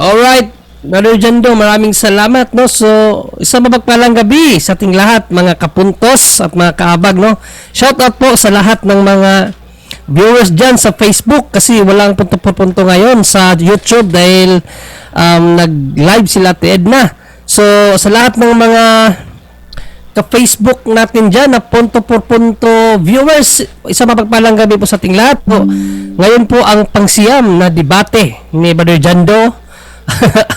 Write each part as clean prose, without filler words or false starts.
Alright, Brother Jando, maraming salamat, no? So, isang mapagpalang gabi sa ating lahat, mga kapuntos at mga kaabag, no? Shout out po sa lahat ng mga viewers dyan sa Facebook kasi walang punto-punto ngayon sa YouTube dahil nag-live sila Ate Edna. So, sa lahat ng mga ka-Facebook natin dyan na punto por punto viewers, isang mapagpalang gabi po sa ating lahat po. Ngayon po ang pangsiyam na debate ni Brother Jando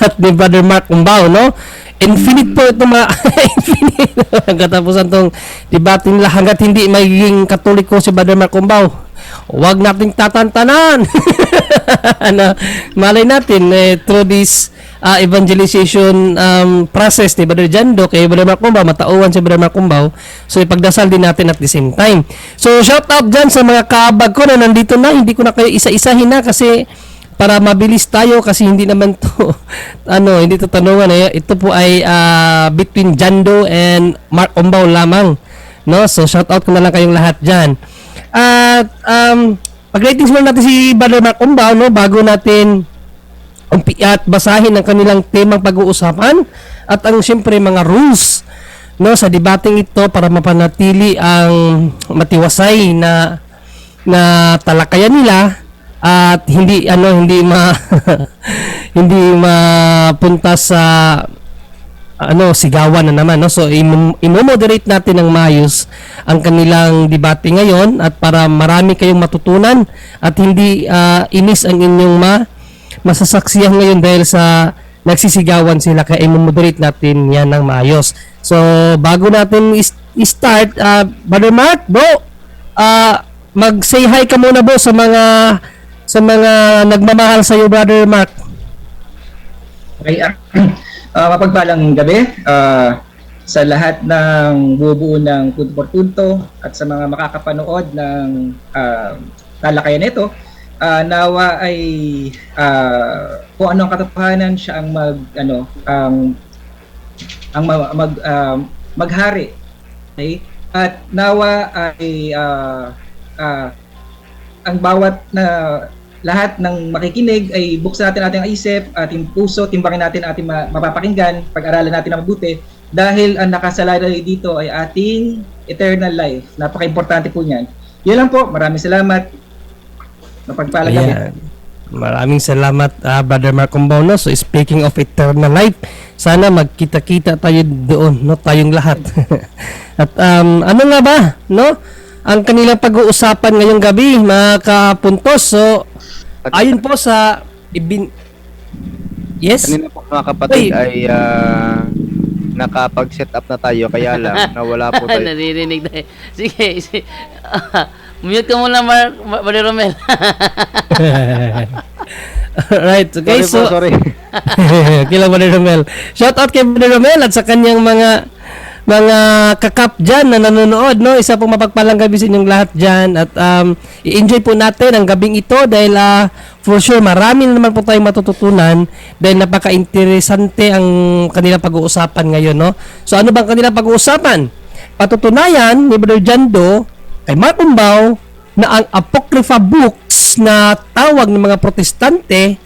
at ni Brother Mark Umbao, no? Infinite po ito infinite ang katapusan tong debate nila hanggat hindi magiging katoliko si Brother Mark Umbao. Huwag nating tatantanan. Ano, malay natin through this evangelization process ni Brother Jando kay Brother Mark Umbao, matauhan si Brother Mark Umbao. So ipagdasal din natin at the same time. So shout out dyan sa mga kaabag ko na nandito na. Hindi ko na kayo isa-isahin na kasi para mabilis tayo kasi hindi naman to hindi to tanungan ito po ay between Jando and Mark Umbao lamang, no? So shout out ko na lang kayong lahat diyan. At pag-ratings muna natin si Brother Mark Umbao, no, bago natin at basahin ang kanilang temang pag-uusapan at ang siyempre mga rules, no, sa debating ito para mapanatili ang matiwasay na talakayan nila at hindi hindi mapunta sa sigawan na naman, no. So i-moderate natin ng maayos ang kanilang debate ngayon at para marami kayong matutunan at hindi inis ang inyong masasaksihan ngayon dahil sa nagsisigawan sila, kaya i-moderate natin yan ng maayos. So bago natin start, Brother Mark, bro, mag-say hi ka muna bro sa mga nagmamahal sa iyo, Brother Mark. Okay, mapagpalang gabi sa lahat ng bubuo ng Punto por Punto at sa mga makakapanood ng talakayan nito. Nawa ay kung ano ang katotohanan siya ang maghari. Okay? At nawa ay ang bawat lahat ng makikinig ay buksan natin ating isip, ating puso, timbangin natin ating mapapakinggan, pag-aralan natin na mabuti dahil ang nakasalalay dito ay ating eternal life. Napaka-importante po niyan. Yun lang po. Maraming salamat. Mapagpalang gabi. Maraming salamat, Brother Mark Umbao, no? So speaking of eternal life, sana magkita-kita tayo doon, no, tayong lahat. At ano nga ba, no? Ang kanilang pag-uusapan ngayong gabi, mga kapuntos. So ayon po sa yes? Kanina po mga kapatid ay nakapag-set up na tayo kaya lang nawala po tayo. Naririnig tayo. Sige. Mute ka muna, Brother Romel. Right, okay, Sorry. Kailang Brother Romel. Shout out kay Brother Romel at sa kanyang mga kakap dyan na nanonood, no? Isa pong mapagpalang gabi sa inyong lahat dyan at i-enjoy po natin ang gabing ito dahil for sure marami na naman po tayong matututunan dahil napaka-interesante ang kanilang pag-uusapan ngayon, no? So ano bang kanilang pag-uusapan? Patutunayan ni Brother Jando kay Mark Umbao na ang Apocrypha books na tawag ng mga protestante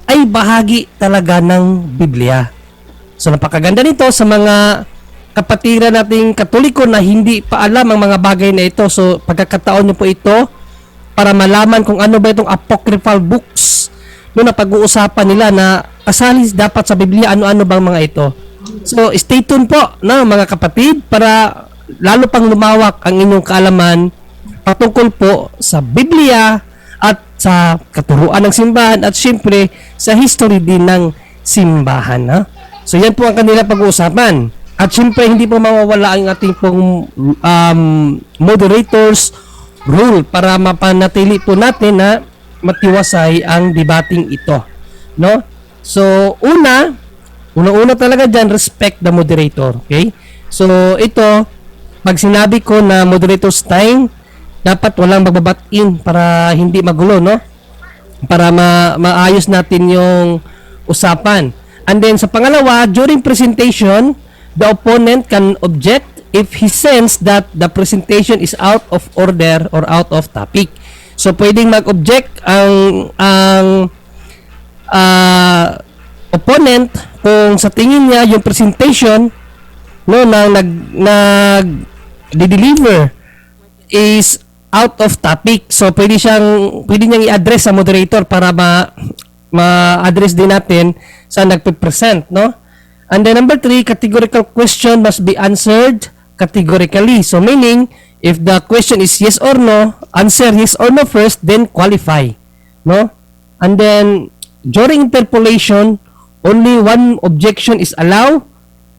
ay bahagi talaga ng Biblia. So napakaganda nito sa mga kapatiran nating Katoliko na hindi pa alam ang mga bagay na ito. So pagkakataon niyo po ito para malaman kung ano ba itong apocryphal books na pag-uusapan nila na kasali dapat sa Biblia, ano-ano bang mga ito. So stay tuned po, no, mga kapatid, para lalo pang lumawak ang inyong kaalaman patungkol po sa Biblia at sa katuruan ng simbahan at syempre sa history din ng simbahan, ha? So yan po ang kanila pag-uusapan. At syempre, hindi po mawawala ang ating pong moderators rule para mapanatili po natin na matiwasay ang debating ito, no? So, una talaga dyan, respect the moderator, okay? So, ito, pag sinabi ko na moderator's time, dapat walang magbabat-in para hindi magulo, no? Para maayos natin yung usapan. And then, sa pangalawa, during presentation, the opponent can object if he senses that the presentation is out of order or out of topic. So pwedeng mag-object ang opponent kung sa tingin niya yung presentation no nag deliver is out of topic. So pwede niyang i-address sa moderator para ma-address din natin sa nagpe-present, no? And then number 3, categorical question must be answered categorically. So meaning, if the question is yes or no, answer yes or no first, then qualify, no? And then during interpolation, only one objection is allowed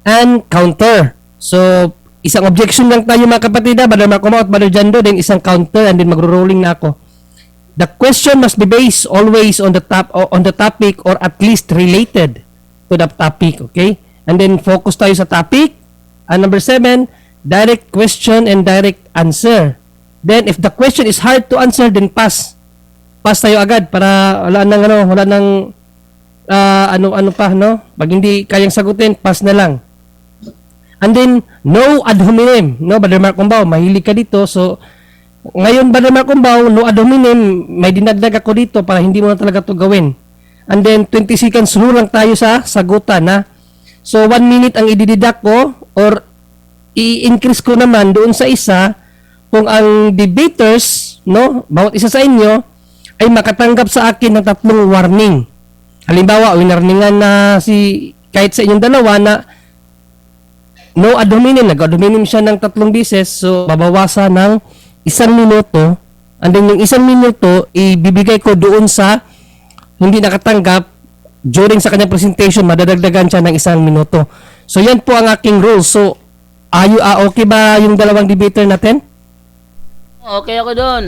and counter. So isang objection lang tayo mga kapatid, Brother Marco at Brother Jando, then isang counter, and then magro-rolling na ako. The question must be based always on the topic or at least related to the topic, okay? And then focus tayo sa topic. And number 7, direct question and direct answer. Then if the question is hard to answer, then pass. Pass tayo agad para wala nang ano pa, no? Pag hindi kayang sagutin, pass na lang. And then no ad hominem, no? Brother Mark Kumbao, mahilig ka dito. So ngayon, Brother Mark Kumbao, no ad hominem, may dinagdag ako dito para hindi mo na talaga to gawin. And then 20 seconds rule lang tayo sa sagutan, ha? So 1 minute ang idideduct ko or i-increase ko naman doon sa isa kung ang debaters, no, bawat isa sa inyo ay makatanggap sa akin ng 3 warning. Halimbawa, winarningan na kahit sa inyong dalawa na no ad hominem, nag-ad hominem siya ng 3 beses, so babawasan ng 1 minuto, and then yung 1 minuto ibibigay ko doon sa hindi nakatanggap during sa kanyang presentation, madadagdagan siya ng 1 minuto. So yan po ang aking rules. So okay ba yung dalawang debater natin? Okay ako doon.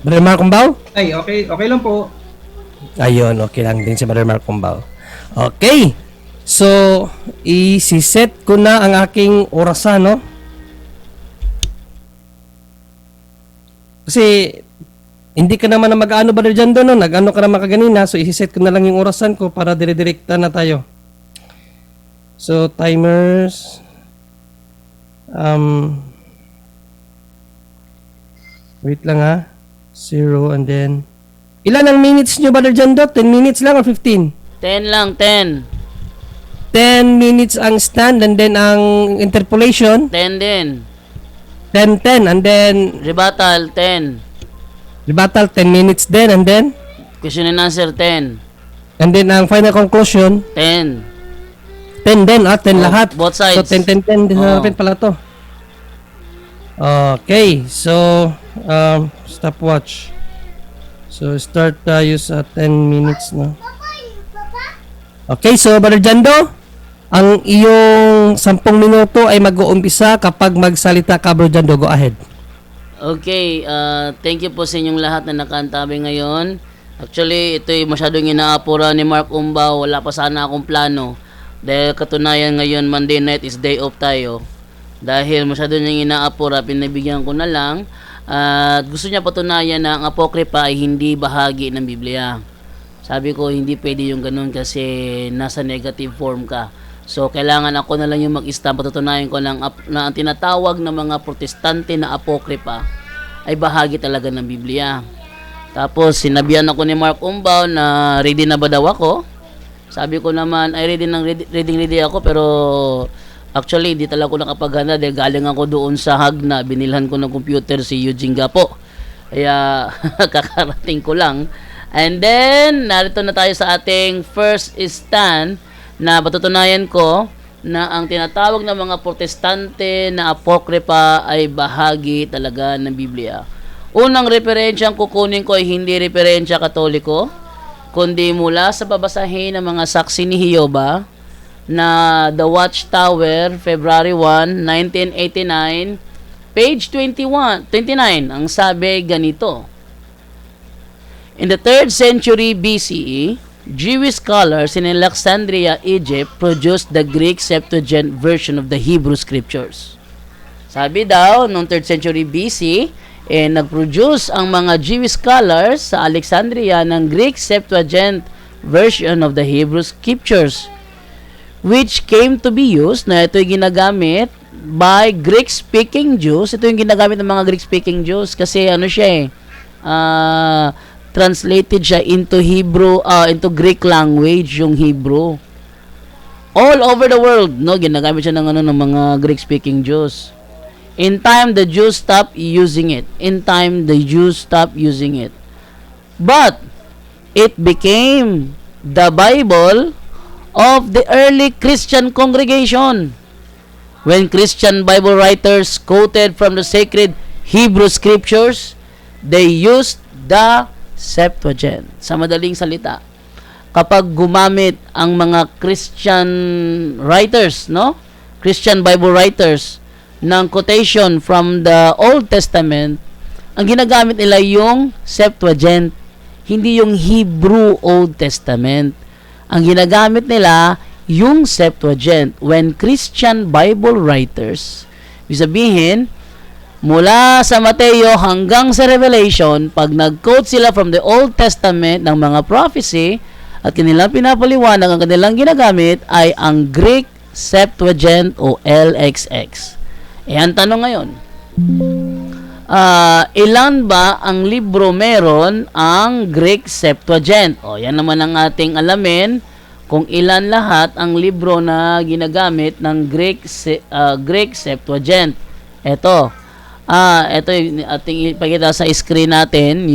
Brother Mark Kumbao? Ay, okay lang po. Ayun, okay lang din si Brother Mark Kumbao. Okay. So, i-set ko na ang aking orasan, no? Kasi, hindi ka naman na mag-ano ba dyan doon, no? Nag-ano ka naman kaganina, so i-set ko na lang yung orasan ko para dire-direkta na tayo. So, timers. Wait lang ha. 0 and then... Ilan ang minutes nyo, Brother Jando? 10 minutes lang or 15? 10 lang, 10. 10 minutes ang stand and then ang interpolation 10 din. 10 and then Rebuttal, 10. rebuttal 10 minutes din and then Question and answer, 10. and then ang final conclusion 10. 10 din 10 lahat. Both sides. So 10 din natin pala to. Okay, so stopwatch. So start tayo sa 10 minutes na. Okay, so Brother Jando, ang iyong 10 minuto ay mag-uumpisa kapag magsalita ka, Brother Jando. Go ahead. Okay, thank you po sa inyong lahat na nakaantabi ngayon. Actually, ito'y masyadong inaapura ni Mark Kumbao. Wala pa sana akong plano. Dahil katunayan ngayon, Monday night is day off tayo. Dahil masyado niyang inaapura, pinabigyan ko na lang. At gusto niya patunayan na ang Apokripa ay hindi bahagi ng Biblia. Sabi ko, hindi pwede yung ganun kasi nasa negative form ka. So, kailangan ako na lang yung mag-stamp. Patutunayan ko lang na ang tinatawag ng mga protestante na Apokripa ay bahagi talaga ng Biblia. Tapos, sinabihan ako ni Mark Kumbao na ready na ba daw ako? Sabi ko naman, ay ready ako, pero actually, hindi talaga ako nakapaghanda dahil galing ako doon sa Hagna. Binilhan ko ng computer si Eugene Gapo. Kaya, kakarating ko lang. And then, narito na tayo sa ating first stand na patutunayan ko na ang tinatawag ng mga protestante na Apokripa ay bahagi talaga ng Biblia. Unang referensya ang kukunin ko ay hindi referensya Katoliko, kundi mula sa babasahin ng mga saksi ni Jehovah na The Watchtower, February 1, 1989, page 29. Ang sabi ganito: In the 3rd century BCE, Jewish scholars in Alexandria, Egypt, produced the Greek Septuagint version of the Hebrew Scriptures. Sabi daw, noong 3rd century BC, nag-produce ang mga Jewish scholars sa Alexandria ng Greek Septuagint version of the Hebrew Scriptures, which came to be used, na ito'y ginagamit by Greek-speaking Jews. Ito yung ginagamit ng mga Greek-speaking Jews kasi ano siya translated siya into Hebrew, into Greek language, yung Hebrew. All over the world, no, ginagamit siya ng mga Greek-speaking Jews. In time, the Jews stopped using it. But it became the Bible of the early Christian congregation. When Christian Bible writers quoted from the sacred Hebrew scriptures, they used the Septuagint. Sa madaling salita, kapag gumamit ang mga Christian writers, no? Christian Bible writers ng quotation from the Old Testament, ang ginagamit nila yung Septuagint, hindi yung Hebrew Old Testament. Ang ginagamit nila yung Septuagint. When Christian Bible writers, ibig sabihin, mula sa Mateo hanggang sa Revelation, pag nag-quote sila from the Old Testament ng mga prophecy at kanilang pinapaliwanag, ang kanilang ginagamit ay ang Greek Septuagint o LXX. Ang tanong ngayon, ilan ba ang libro meron ang Greek Septuagint? Yan naman ang ating alamin kung ilan lahat ang libro na ginagamit ng Greek Septuagint. Ito yung ating ipakita sa screen natin,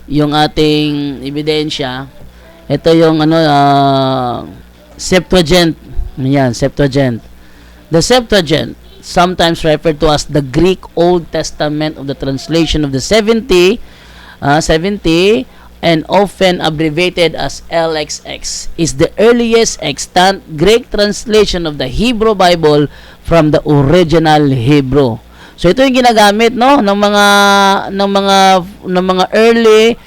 yung ating ebidensya. Ito yung Septuagint. Yan, Septuagint. The Septuagint, sometimes referred to as the Greek Old Testament of the translation of the 70, and often abbreviated as LXX, is the earliest extant Greek translation of the Hebrew Bible from the original Hebrew. So ito yung ginagamit, no, ng mga early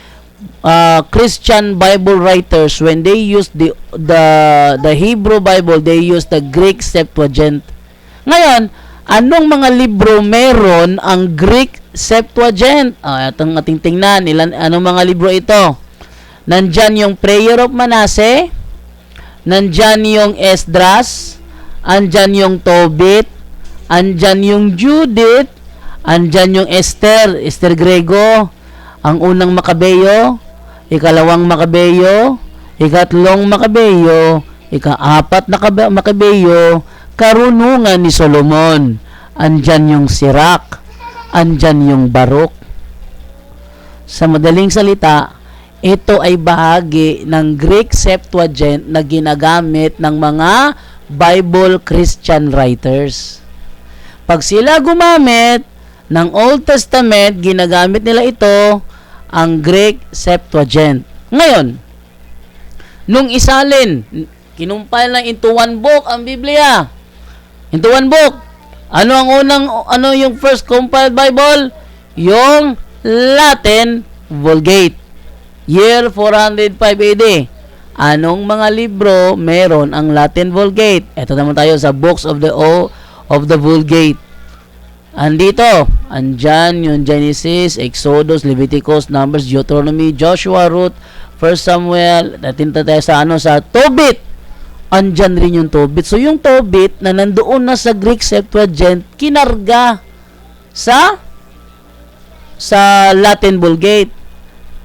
Christian Bible writers. When they use the Hebrew Bible, they use the Greek Septuagint. Ngayon, anong mga libro meron ang Greek Septuagint? Itong ating tingnan. Anong mga libro ito? Nandyan yung Prayer of Manasseh, nandyan yung Esdras, andyan yung Tobit, andyan yung Judith, andyan yung Esther Grego, ang unang Makabeyo, ikalawang Makabeyo, ikatlong Makabeyo, ikaapat na Makabeyo, Karunungan ni Solomon, andyan yung Sirach, andyan yung Baruk. Sa madaling salita, ito ay bahagi ng Greek Septuagint na ginagamit ng mga Bible Christian writers. Pag sila gumamit ng Old Testament, ginagamit nila ito, ang Greek Septuagint. Ngayon, nung isalin, kinumpile na into one book ang Biblia. Into one book. Ano yung first compiled Bible? Yung Latin Vulgate. Year 405 AD. Anong mga libro meron ang Latin Vulgate? Ito naman tayo sa books of the Vulgate. Andyan yung Genesis, Exodus, Leviticus, Numbers, Deuteronomy, Joshua, Ruth, 1 Samuel. Natinta tayo sa Tobit. Andyan rin yung Tobit. So yung Tobit na nandoon na sa Greek Septuagint, kinarga sa Latin Vulgate.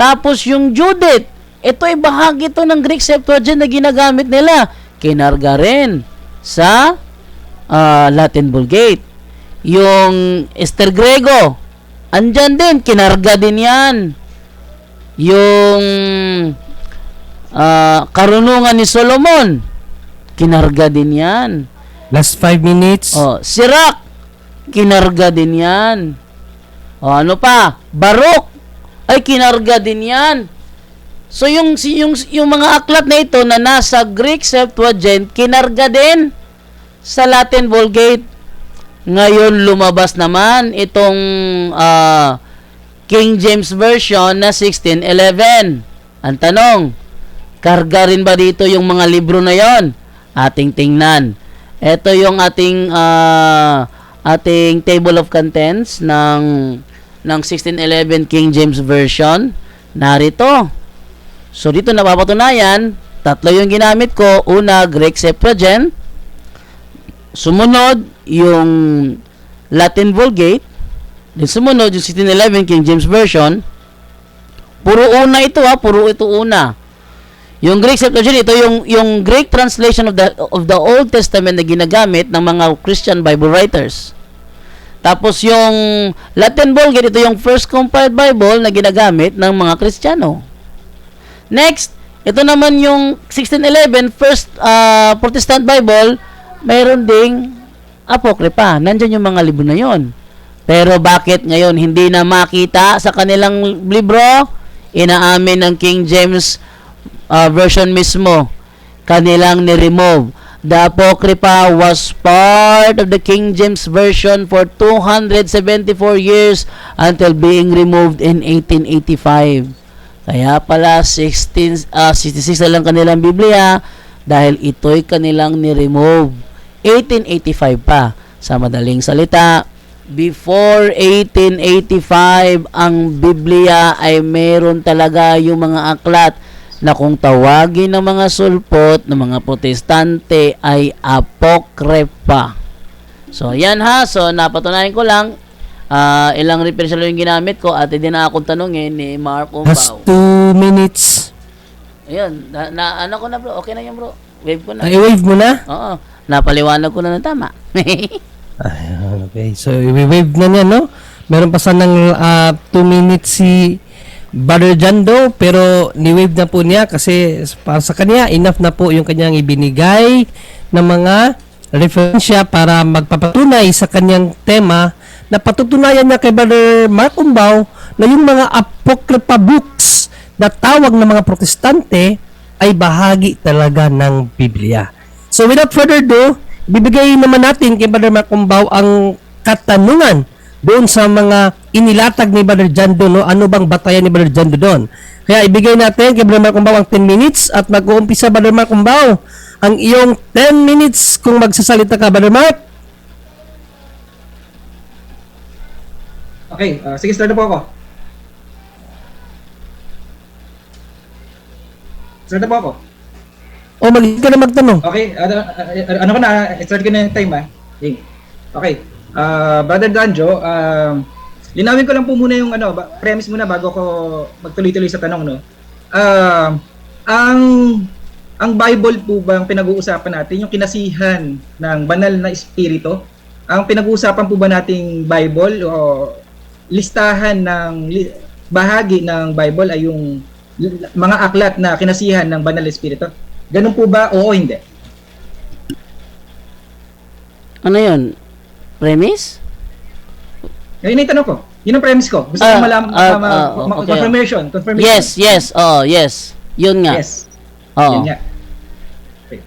Tapos yung Judith, ito ay bahagi ito ng Greek Septuagint na ginagamit nila. Kinarga rin sa Latin Vulgate. Yung Esther Grego, andyan din, kinarga din yan. Yung Karunungan ni Solomon, kinarga din yan. Last 5 minutes. Sirach, kinarga din yan. Ano pa? Baruk, ay kinarga din yan. So yung mga aklat na ito na nasa Greek Septuagint, kinarga din sa Latin Vulgate. Ngayon lumabas naman itong King James Version na 1611. Ang tanong, karga rin ba dito yung mga libro na yon? Ating tingnan. Ito yung ating table of contents ng 1611 King James Version. Narito. So dito napapatunayan, tatlo yung ginamit ko. Una, Greek Septuagint. Sumunod, yung Latin Vulgate. Then sumunod, yung 1611 King James Version. Puro una ito puro ito una. Yung Greek Septuagint, ito yung Greek translation of the Old Testament na ginagamit ng mga Christian Bible writers. Tapos yung Latin Vulgate, ito yung First Compiled Bible na ginagamit ng mga Kristiyano. Next, ito naman yung 1611 First Protestant Bible, mayroon ding apokripa. Nandiyan yung mga libro na yon. Pero bakit ngayon hindi na makita sa kanilang libro? Inaamin ng King James version mismo, kanilang ni-remove. The Apocrypha was part of the King James Version for 274 years until being removed in 1885. Kaya pala 66 na lang kanilang Biblia dahil ito'y kanilang ni-remove. 1885 pa. Sa madaling salita, before 1885, ang Biblia ay meron talaga yung mga aklat na kung tawagin ng mga sulpot ng mga protestante ay apokrypha. So, yan ha. So, napatunayan ko lang ilang reference lang yung ginamit ko at hindi na akong tanungin ni Mark Has Umbao. 2 minutes. Ayun. Ano ko na bro? Okay na yan bro. Wave ko na. I-wave mo na? Oo. Napaliwanag ko na ng tama. Ayun, okay. So, i-wave na niya, no? Meron pa sanang 2 minutes si Brother Jando, pero ni-wave na po niya kasi para sa kanya, enough na po yung kanyang ibinigay ng mga referensya para magpapatunay sa kanyang tema na patutunayan niya kay Brother Mark Umbao na yung mga apocrypha books na tawag ng mga protestante ay bahagi talaga ng Biblia. So without further ado, bibigay naman natin kay Brother Mark Umbao ang katanungan doon sa mga inilatag ni Brother Jando, no? Ano bang batayan ni Brother Jando doon? Kaya ibigay natin kay Brother Mark Umbao ang 10 minutes at mag-uumpisa Brother Mark Umbao ang iyong 10 minutes kung magsasalita ka, Brother Mark. Okay, sige, start na po ako. Start na po ako. O mag-isip ka na magtanong. Okay, ano ko na, start ko na yung time Okay. Brother Danjo, linawin ko lang po muna yung premise muna bago ko magtuloy-tuloy sa tanong, no. Ang Bible po bang pinag-uusapan natin yung kinasihan ng banal na espiritu? Ang pinag-uusapan po ba nating Bible o listahan ng bahagi ng Bible ay yung mga aklat na kinasihan ng banal na espiritu? Ganun po ba o hindi? Ano yun? Premise? Yun yung tanong ko. Yun ang premise ko. Gusto ko malaman, okay. confirmation. Yes. Oh, yes. Yun nga. Yes. Oo. Yun nga. Okay.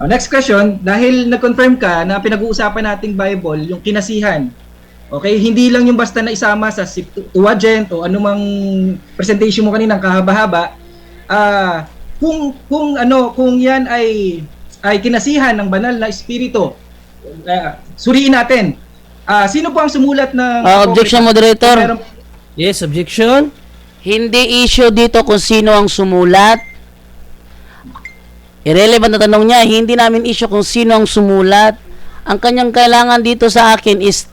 Next question, dahil nag-confirm ka na pinag-uusapan nating Bible, yung kinasihan. Okay, hindi lang yung basta na isama sa Septuagint o anumang presentation mo kanina kahaba-haba. Kung yan ay kinasihan ng banal na espiritu, suriin natin. Sino po ang sumulat ng Objection, moderator. Yes, objection. Hindi issue dito kung sino ang sumulat. Irrelevant na tanong niya. Hindi namin issue kung sino ang sumulat. Ang kanyang kailangan dito sa akin is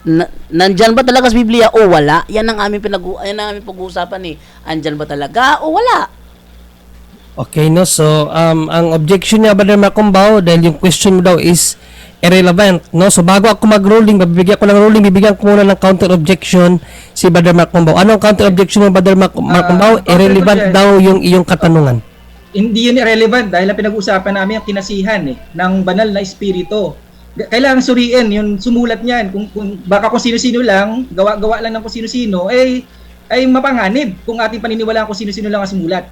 nandyan ba talaga sa Biblia o wala? Yan ang aming pag-uusapan Andyan ba talaga o wala? Okay, no. So, ang objection niya, Brother Mark Umbao, dahil yung question mo daw is irrelevant, no? So, bago ako mag-ruling, bibigyan ko muna ng counter-objection si Brother Mark Umbao. Anong counter-objection mo, Brother Mark Umbao? Irrelevant daw yung iyong katanungan. Hindi yun irrelevant dahil ang pinag-uusapan namin ang kinasihan ng banal na espiritu. Kailangan suriin yung sumulat niyan. Kung baka kung sino-sino lang, gawa lang ng kung sino-sino, ay mapanganib kung ating paniniwalaan kung sino-sino lang ang sumulat.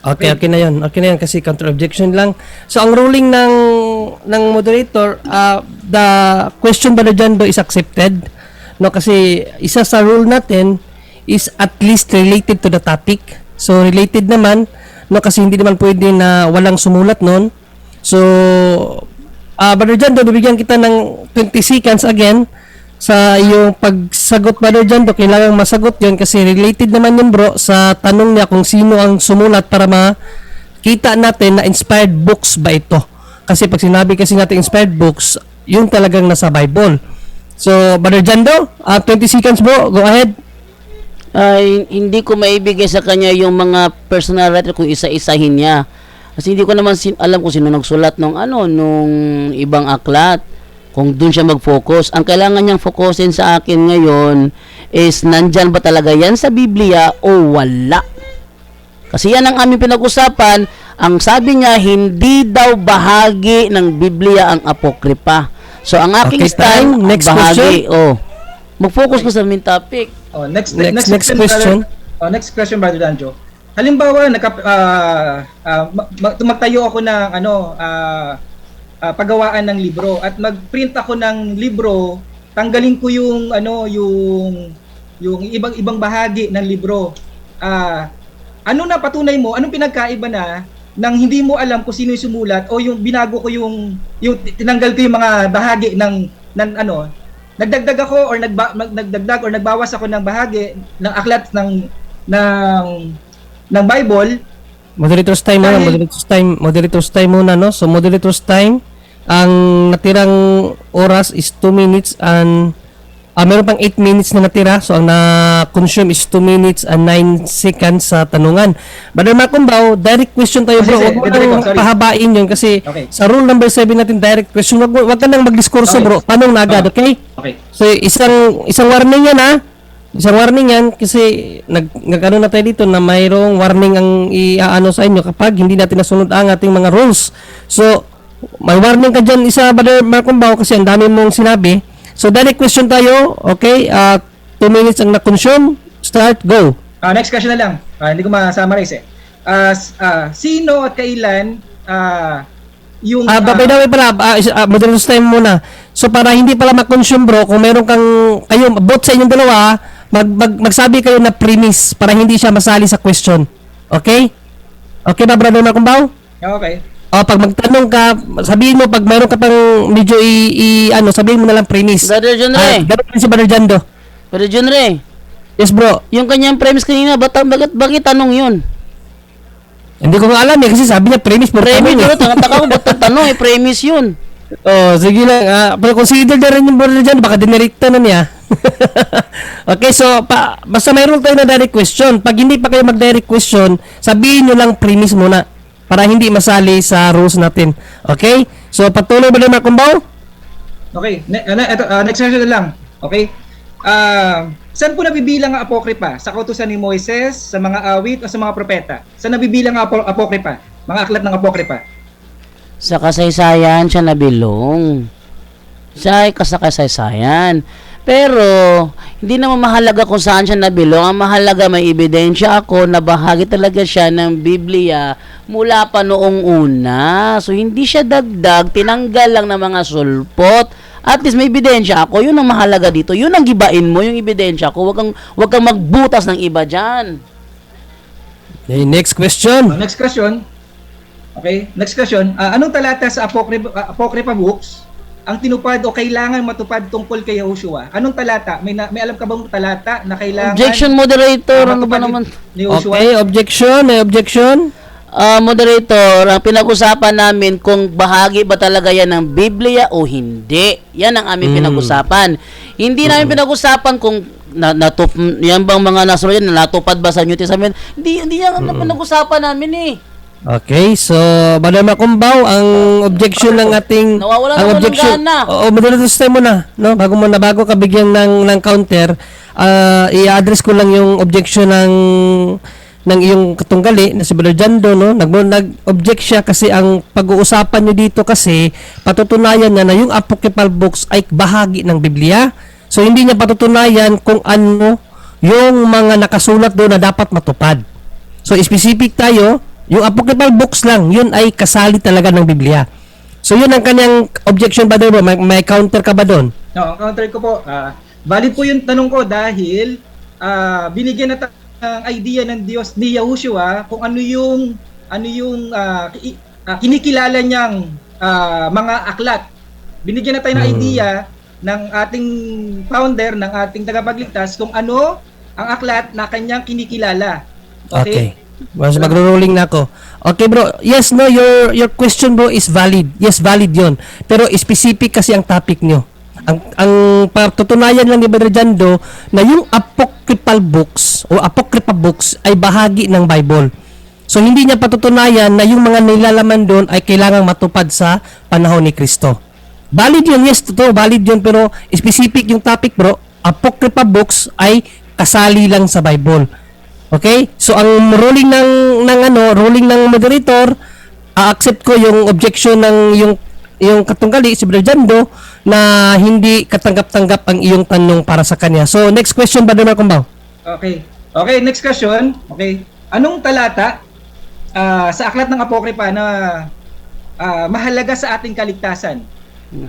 Okay na yun. Okay na yan kasi counter-objection lang. So, ang ruling ng moderator, the question by the Jando is accepted. No, kasi isa sa rule natin is at least related to the topic. So, related naman, no, kasi hindi naman pwede na walang sumulat nun. So, Brother Jando, bibigyan kita ng 20 seconds again sa iyong pagsagot, Brother Jando. Kailangan masagot yun kasi related naman yun, bro, sa tanong niya kung sino ang sumulat para makita natin na inspired books ba ito. Kasi pag sinabi kasi natin inspired books, yun talagang nasa Bible. So, Brother Jando, 20 seconds, bro. Go ahead. ay hindi ko maibigay sa kanya yung mga personal writer kung isa-isahin niya. Kasi hindi ko naman alam kung sino nagsulat nung nung ibang aklat. Kung dun siya mag-focus. Ang kailangan niyang focusin sa akin ngayon is nandyan ba talaga yan sa Biblia o wala. Kasi yan ang aming pinag-usapan. Ang sabi niya, hindi daw bahagi ng Biblia ang Apokripa. So, ang aking Okay, time. stand, Next bahagi. Oh. Mag-focus ka sa main topic. Oh, next question. brother. Oh, next question, Brother Danjo. Halimbawa, magtayo ako ng paggawaan ng libro at mag-print ako ng libro, tanggalin ko yung ibang bahagi ng libro. Ano na patunay mo? Anong pinagkaiba na nang hindi mo alam kung sino yung sumulat o yung binago ko yung tinanggal ko yung mga bahagi ng nagdagdag ako or nagdagdag or nagbawas ako ng bahagi ng aklat ng Bible. Moderator's time muna, moderator's time muna, no? So, moderator's time, ang natirang oras is 2 minutes and meron pang 8 minutes na natira. So, ang na-consume is 2 minutes and 9 seconds sa tanungan. Brother Marcumbaw, direct question tayo, bro. Huwag mo nang pahabain yun kasi Okay. sa rule number 7 natin, direct question. Huwag ka nang magdiskurso, Okay. bro. Tanong na agad, okay? Okay. So, isang warning yan, ha? Isang warning yan kasi nagano na tayo dito na mayroong warning ang iaano sa inyo kapag hindi natin nasunod ang ating mga rules. So, may warning ka dyan isa, Brother Marcumbaw, kasi ang dami mong sinabi. So, direct question tayo, okay? 2 minutes ang na-consume. Start, go. Next question na lang. Hindi ko ma-summarize eh. Sino at kailan yung By the way pala, moderator's time muna. So, para hindi pala ma-consume, bro, kung meron kayo, both sa inyong dalawa, magsabi kayo na premise para hindi siya masali sa question. Okay? Okay ba, Brother Marcumbaw? Okay. Pag magtanong ka, sabihin mo pag mayroon ka pang medyo sabihin mo na lang premise. Brother John Ray. Ganun din si Brother Jando. Brother John Ray. Yes, bro. Yung kanyang premise kanina, bakit tanong yun? Hindi ko nga alam kasi sabi niya premise. Premise yun, taka ko, ba't tanong premise yun? Sige lang. Pero consider na rin yung Brother Jando, baka dinirekta na niya. Okay, so basta mayroon tayo na direct question. Pag hindi pa kayo mag-direct question, sabihin nyo lang premise muna para hindi masali sa rules natin. Okay? So, patuloy ba na Marcumbaw? Okay. Next question na lang. Okay? Saan po nabibilang ang Apokripa? Sa kautusan ni Moises, sa mga awit, o sa mga propeta? Saan nabibilang ang Apokripa? Mga aklat ng Apokripa? Sa kasaysayan siya nabilong. Siya ay sa kasaysayan. Pero, hindi naman mahalaga kung saan siya nabilong. Ang mahalaga, may ebidensya ako na bahagi talaga siya ng Biblia mula pa noong una. So, hindi siya dagdag, tinanggal lang ng mga sulpot. At least may ebidensya ako. Yun ang mahalaga dito. Yun ang gibain mo, yung ebidensya ko. Huwag kang magbutas ng iba dyan. Okay, next question. Next question. Okay, next question. Anong talata sa Apokripa books ang tinupad o kailangan matupad tungkol kay Yahushua? Anong talata? May alam ka bang talata na kailangan Objection, moderator. Ano ba naman? ni Yahushua? Okay, objection. May objection? Moderator, ang pinag-usapan namin kung bahagi ba talaga yan ng Biblia o hindi. Yan ang aming pinag-usapan. Hindi namin pinag-usapan kung yan bang mga nasulat yan, natupad ba sa New Testament? Hindi yan ang pinag-usasan namin eh. Okay, so Brother Marcumbaw, ang objection ng ating Nawawala ang na ako ng objection. gana. Oo, moderator time muna, no? Bago ka bigyan ng counter, i-address ko lang yung objection ng iyong katunggali na si Brother Jando, no? Nag-object siya kasi ang pag-uusapan niyo dito kasi patutunayan niya na yung apocryphal books ay bahagi ng Biblia. So hindi niya patutunayan kung ano yung mga nakasulat doon na dapat matupad. So specific tayo, yung apocryphal books lang, yun ay kasali talaga ng Biblia. So yun ang kanyang objection ba doon? May counter ka ba doon? No, counter ko po. Valid po yung tanong ko dahil binigyan na ng idea ng Diyos ni Yahushua kung ano yung kinikilala niyang mga aklat. Binigyan na tayo ng idea ng ating founder, ng ating tagapagligtas kung ano ang aklat na kanyang kinikilala. Okay. Mas magro-rolling na ako. Okay, bro. Yes, no, your question, bro, is valid. Yes, valid 'yon. Pero specific kasi ang topic nyo. Ang patutunayan lang ni Brother Jando na yung apocryphal books o apocryphal books ay bahagi ng Bible. So hindi niya patutunayan na yung mga nilalaman doon ay kailangang matupad sa panahon ni Kristo. Valid yun, yes, totoo, valid yun, pero specific yung topic bro, apocryphal books ay kasali lang sa Bible. Okay? So ang ruling ruling ng moderator, accept ko yung objection ng yung katunggali si Brother Jando na hindi katanggap-tanggap ang iyong tanong para sa kanya. So next question, Brother Marcombaw. Okay. Okay, next question. Okay. Anong talata sa aklat ng Apokripa na mahalaga sa ating kaligtasan?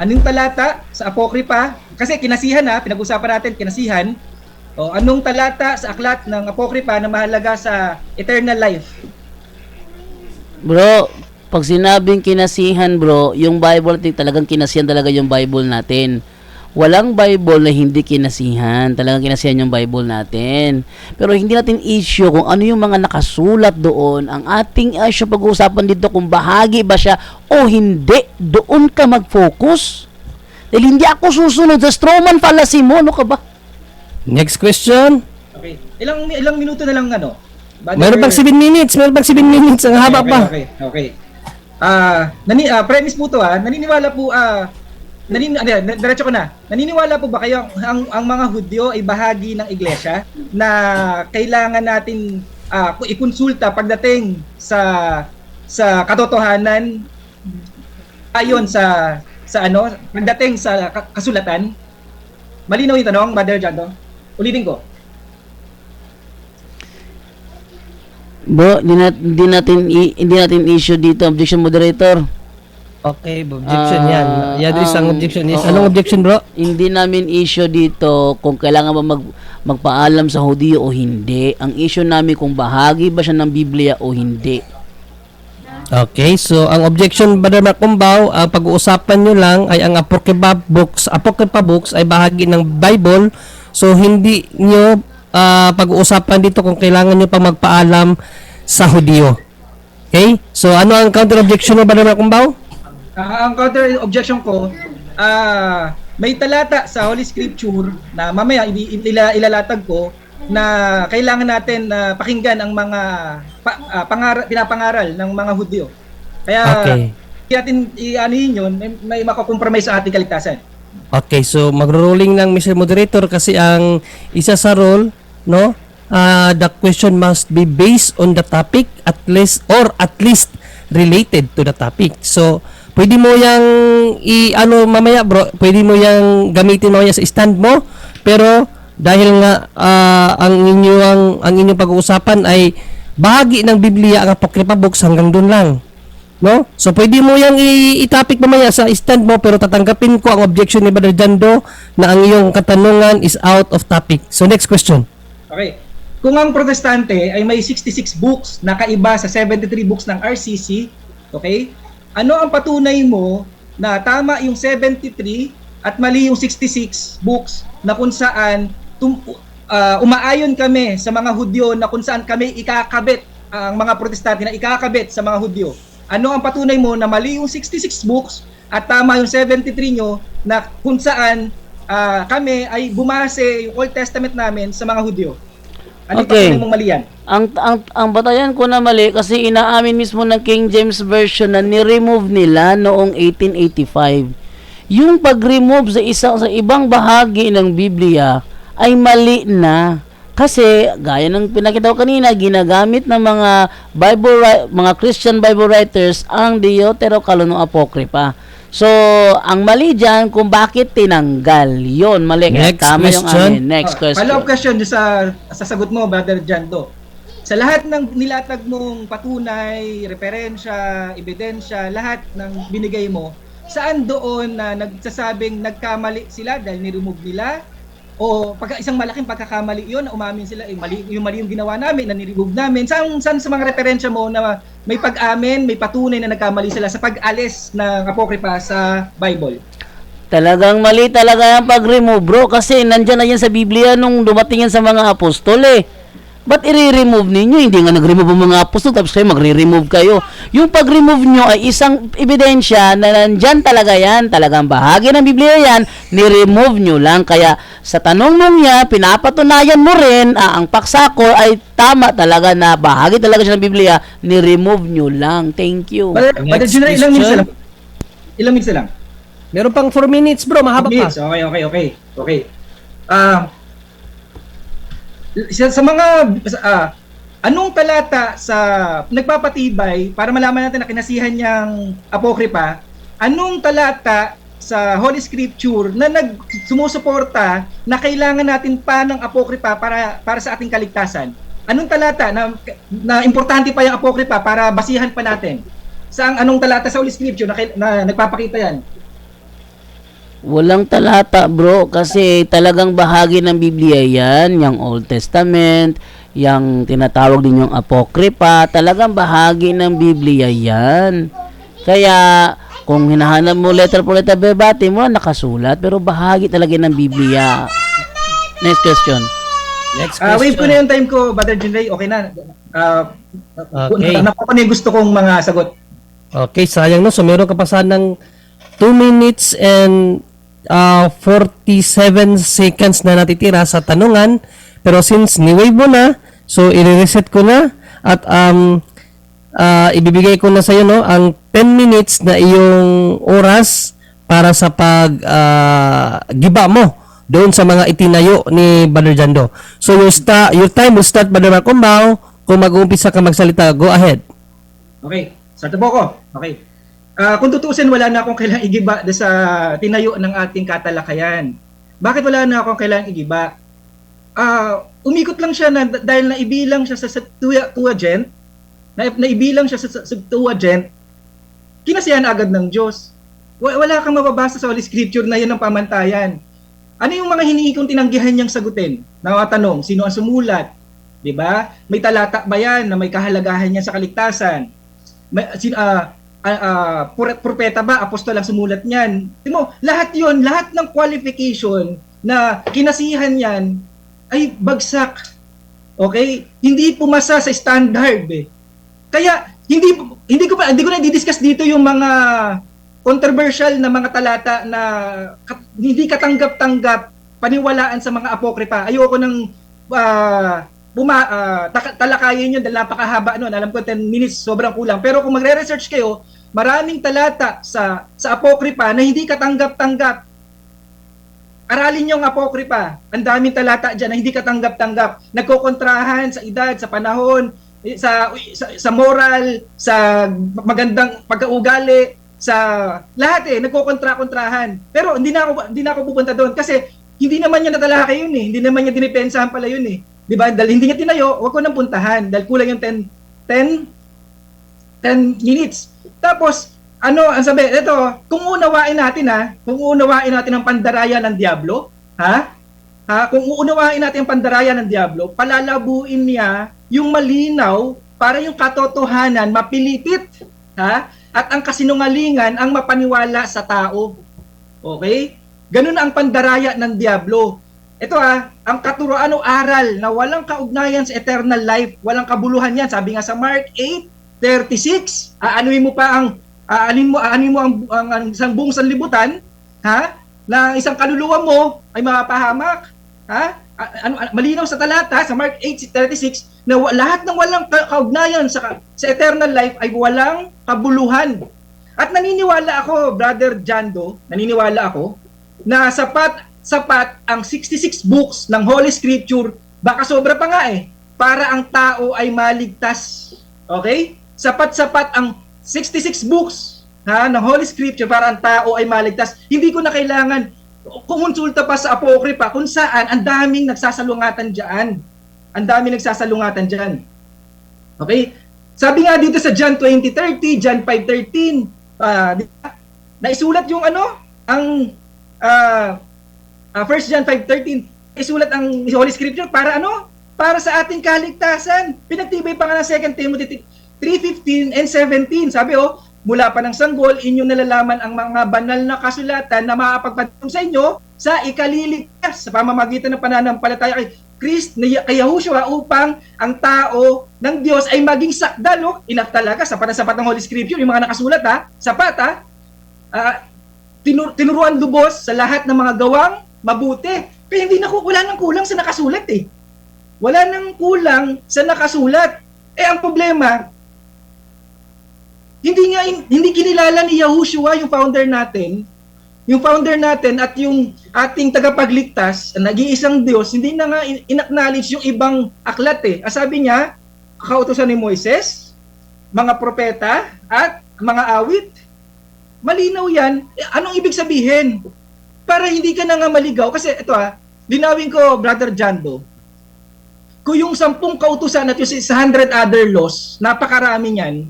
Anong talata sa Apokripa? Kasi kinasihan pinag-usapan natin kinasihan. O anong talata sa aklat ng Apokripa na mahalaga sa eternal life? Bro, pag sinabing kinasihan bro, yung Bible talagang kinasihan talaga yung Bible natin. Walang Bible na hindi kinasihan. Talagang kinasihan yung Bible natin. Pero hindi natin issue kung ano yung mga nakasulat doon. Ang ating issue pag-uusapan dito kung bahagi ba siya o hindi. Doon ka mag-focus. Dahil hindi ako susunod sa strawman fallacy mo. Ano ka ba? Next question. Okay. Ilang minuto na lang Meron pang 7 minutes. Meron pang 7 minutes. Ang haba pa. Okay. Premise po to naniniwala po diretso ko na. Naniniwala po ba kayo ang mga Hudyo ay bahagi ng iglesia na kailangan natin ikonsulta pagdating sa katotohanan ayon sa pagdating sa kasulatan? Malinaw yung tanong, Brother Jando. Ulitin ko. Bro, hindi natin issue dito. Objection moderator. Okay, objection yan. Yan isang objection is. oo. Anong objection, bro? Hindi namin issue dito kung kailangan ba magpaalam sa Hudyo o hindi. Ang issue namin kung bahagi ba siya ng Biblia o hindi. Okay, so ang objection, Brother Marcombaw, ang pag-uusapan nyo lang ay ang apocryphal books ay bahagi ng Bible. So hindi nyo pag-uusapan dito kung kailangan nyo pa magpaalam sa Hudyo. Okay? So ano ang counter objection mo, Brother Marcombaw? Ang counter objection ko, may talata sa Holy Scripture na mamaya ilalatag ko na kailangan natin pakinggan ang mga pinapangaral ng mga Hudyo. Kaya hindi natin i-anuhin yun, may makakompromise sa ating kaligtasan. Okay, so magro-rolling ng Mr. Moderator kasi ang isa sa role, no? The question must be based on the topic at least related to the topic. So pwede mo yang mamaya bro, pwede mo yang gamitin mo sa stand mo, pero dahil nga ang inyong pag-uusapan ay bahagi ng Biblia ang Apocryphal books, hanggang doon lang. No? So pwede mo yang i-topic mamaya sa stand mo, pero tatanggapin ko ang objection ni Brother Jando na ang iyong katanungan is out of topic. So next question. Okay. Kung ang Protestante ay may 66 books na kaiba sa 73 books ng RCC, okay? Ano ang patunay mo na tama yung 73 at mali yung 66 books na kung saan umaayon kami sa mga Hudyo na kung saan kami ikakabit, ang mga Protestante na ikakabit sa mga Hudyo? Ano ang patunay mo na mali yung 66 books at tama yung 73 nyo na kung saan kami ay bumase yung Old Testament namin sa mga Hudyo? Ano yung patunay mong mali yan? Ang batayan ko na mali kasi inaamin mismo ng King James Version na ni-remove nila noong 1885. Yung pag-remove sa ibang bahagi ng Biblia ay mali na. Kasi gaya ng pinakita ko kanina, ginagamit ng mga Christian Bible writers ang Deuterocanon Apocrypha. So, ang mali dyan kung bakit tinanggal. Yon mali. Next Tama question. yung amin. Next question. Follow-up question sa sagot mo, Brother Jando. Sa lahat ng nilatag mong patunay, referensya, ebidensya, lahat ng binigay mo, saan doon na nagsasabing nagkamali sila dahil ni-remove nila? O isang malaking pagkakamali yun na umamin sila, mali yung ginawa namin, na ni-remove namin? Saan sa mga referensya mo na may pag-amin, may patunay na nagkamali sila sa pag-alis ng Apokripa sa Bible? Talagang mali talaga yung pag-remove bro kasi nandyan na yan sa Biblia nung dumating yan sa mga apostol eh. Ba't i-remove ninyo? Hindi nga nag-remove ang mga apostol, tapos kayo magre-remove kayo. Yung pag-remove nyo ay isang ebidensya na nandyan talaga yan, talagang bahagi ng Biblia yan, ni-remove nyo lang. Kaya sa tanong nung niya, pinapatunayan mo rin, ang paksa ko ay tama talaga na bahagi talaga siya ng Biblia, ni-remove nyo lang. Thank you. Brother Junray, ilang minutes na lang? Ilang minutes na lang? Meron pang 4 minutes, bro. Mahaba pa. Minutes. Okay. Sa mga anong talata sa nagpapatibay para malaman natin na kinasihan niyang apokripa, anong talata sa Holy Scripture na sumusuporta na kailangan natin pa ng apokripa para sa ating kaligtasan? Anong talata na importante pa yung apokripa para basihan pa natin? Anong talata sa Holy Scripture na nagpapakita yan? Walang talata, bro, kasi talagang bahagi ng Biblia yan, yung Old Testament, yung tinatawag din yung Apokripa, talagang bahagi ng Biblia yan. Kaya, kung hinahanap mo letter for letter verbatim mo, nakasulat, pero bahagi talaga ng Biblia. Next question. Next Wave ko question. na yung time ko, Brother Junray. Okay na. Okay. Nakuha na yung gusto kong mga sagot. Okay, sayang no. So meron ka pa sanang 2 minutes and 47 seconds na natitira sa tanungan. Pero since ni-wave mo na, so i-reset ko na at ibibigay ko na sa iyo no ang 10 minutes na iyong oras para sa giba mo doon sa mga itinayo ni Brother Jando. So your time will start, Brother Mark Umbao. Kung mag-uumpisa ka magsalita, go ahead. Okay. Start na po ako. Okay. Kung tutuusin, wala na akong kailangang igiba sa tinayo ng ating katalakayan. Bakit wala na akong kailangang igiba? Umikot lang siya dahil naibilang siya sa Septuagint, naibilang siya sa Septuagint, kinasiyahan agad ng Diyos. Wala kang mababasa sa Holy Scripture na yan ang pamantayan. Ano yung mga hinihingi kong tinanggihan niyang sagutin? Nakatanong, sino ang sumulat? Diba? May talata ba yan na may kahalagahan niya sa kaligtasan? Propeta ba, apostol ang sumulat niyan? Timo, lahat 'yon, lahat ng qualification na kinasihan niyan ay bagsak. Okay? Hindi pumasa sa standard eh. Kaya hindi ko na i-discuss dito yung mga controversial na mga talata na hindi katanggap-tanggap paniwalaan sa mga apokripa. Ayoko nang talakayin yun dahil napakahaba nun. Alam ko 10 minutes sobrang kulang. Pero kung magre-research kayo, maraming talata sa apokripa na hindi katanggap-tanggap. Aralin niyo ang apokripa. Ang daming talata diyan na hindi katanggap-tanggap. Nagkokontrahan sa edad, sa panahon, sa moral, sa magandang pagkaugali, sa lahat nagkokontra-kontrahan. Pero hindi na ako pupunta doon kasi hindi naman niya natalakay yun eh. Hindi naman niya dinipensahan pala yun eh. 'Di ba? Dahil hindi niya tinayo, wag ko nang puntahan dahil kulang yung 10 minutes. Tapos ang sabi, ito, kung uunawain natin ang pandaraya ng Diablo, kung uunawain natin ang pandaraya ng Diablo, palalabuin niya yung malinaw para yung katotohanan mapilipit, at ang kasinungalingan ang mapaniwala sa tao. Okay? Ganun ang pandaraya ng Diablo. Ito ang katuroan o aral na walang kaugnayan sa eternal life, walang kabuluhan yan. Sabi nga sa Mark 8:36, aanuhin mo pa ang isang buong sanlibutan, na isang kaluluwa mo ay mapapahamak, malinaw sa talata sa Mark 8:36 na lahat ng walang kaugnayan sa eternal life ay walang kabuluhan. At naniniwala ako, Brother Jando, na sapat ang 66 books ng Holy Scripture, baka sobra pa nga para ang tao ay maligtas. Okay? Sapat-sapat ang 66 books ng Holy Scripture para ang tao ay maligtas. Hindi ko na kailangan kumonsulta pa sa Apokripa kung saan ang daming nagsasalungatan dyan. Okay? Sabi nga dito sa John 20:30, John 5:13, naisulat yung ang 1 John 5:13, isulat ang Holy Scripture para para sa ating kaligtasan. Pinagtibay pa nga ng 2 Timothy 3:15 and 17. Sabi mula pa ng sanggol, inyong nalalaman ang mga banal na kasulatan na makapagpatulong sa inyo sa ikaliligtas sa pamamagitan ng pananampalataya kay kay Yahushua upang ang tao ng Diyos ay maging sakdal. No? Enough talaga, sapat na sapat ng Holy Scripture, yung mga nakasulat ha, sapat ha. Tinuruan lubos sa lahat ng mga gawang mabuti. Kaya wala nang kulang sa nakasulat eh. Wala nang kulang sa nakasulat. Ang problema, hindi kinilala ni Yahushua yung founder natin at yung ating tagapagligtas, nag-iisang Diyos, hindi na nga in-acknowledge yung ibang aklat eh. Sabi niya, kautusan ni Moises, mga propeta, at mga awit. Malinaw yan. Anong ibig sabihin? Para hindi ka na nga maligaw. Kasi ito linawin ko, Brother Jando, kung yung 10 kautusan at yung 100 other laws, napakarami niyan,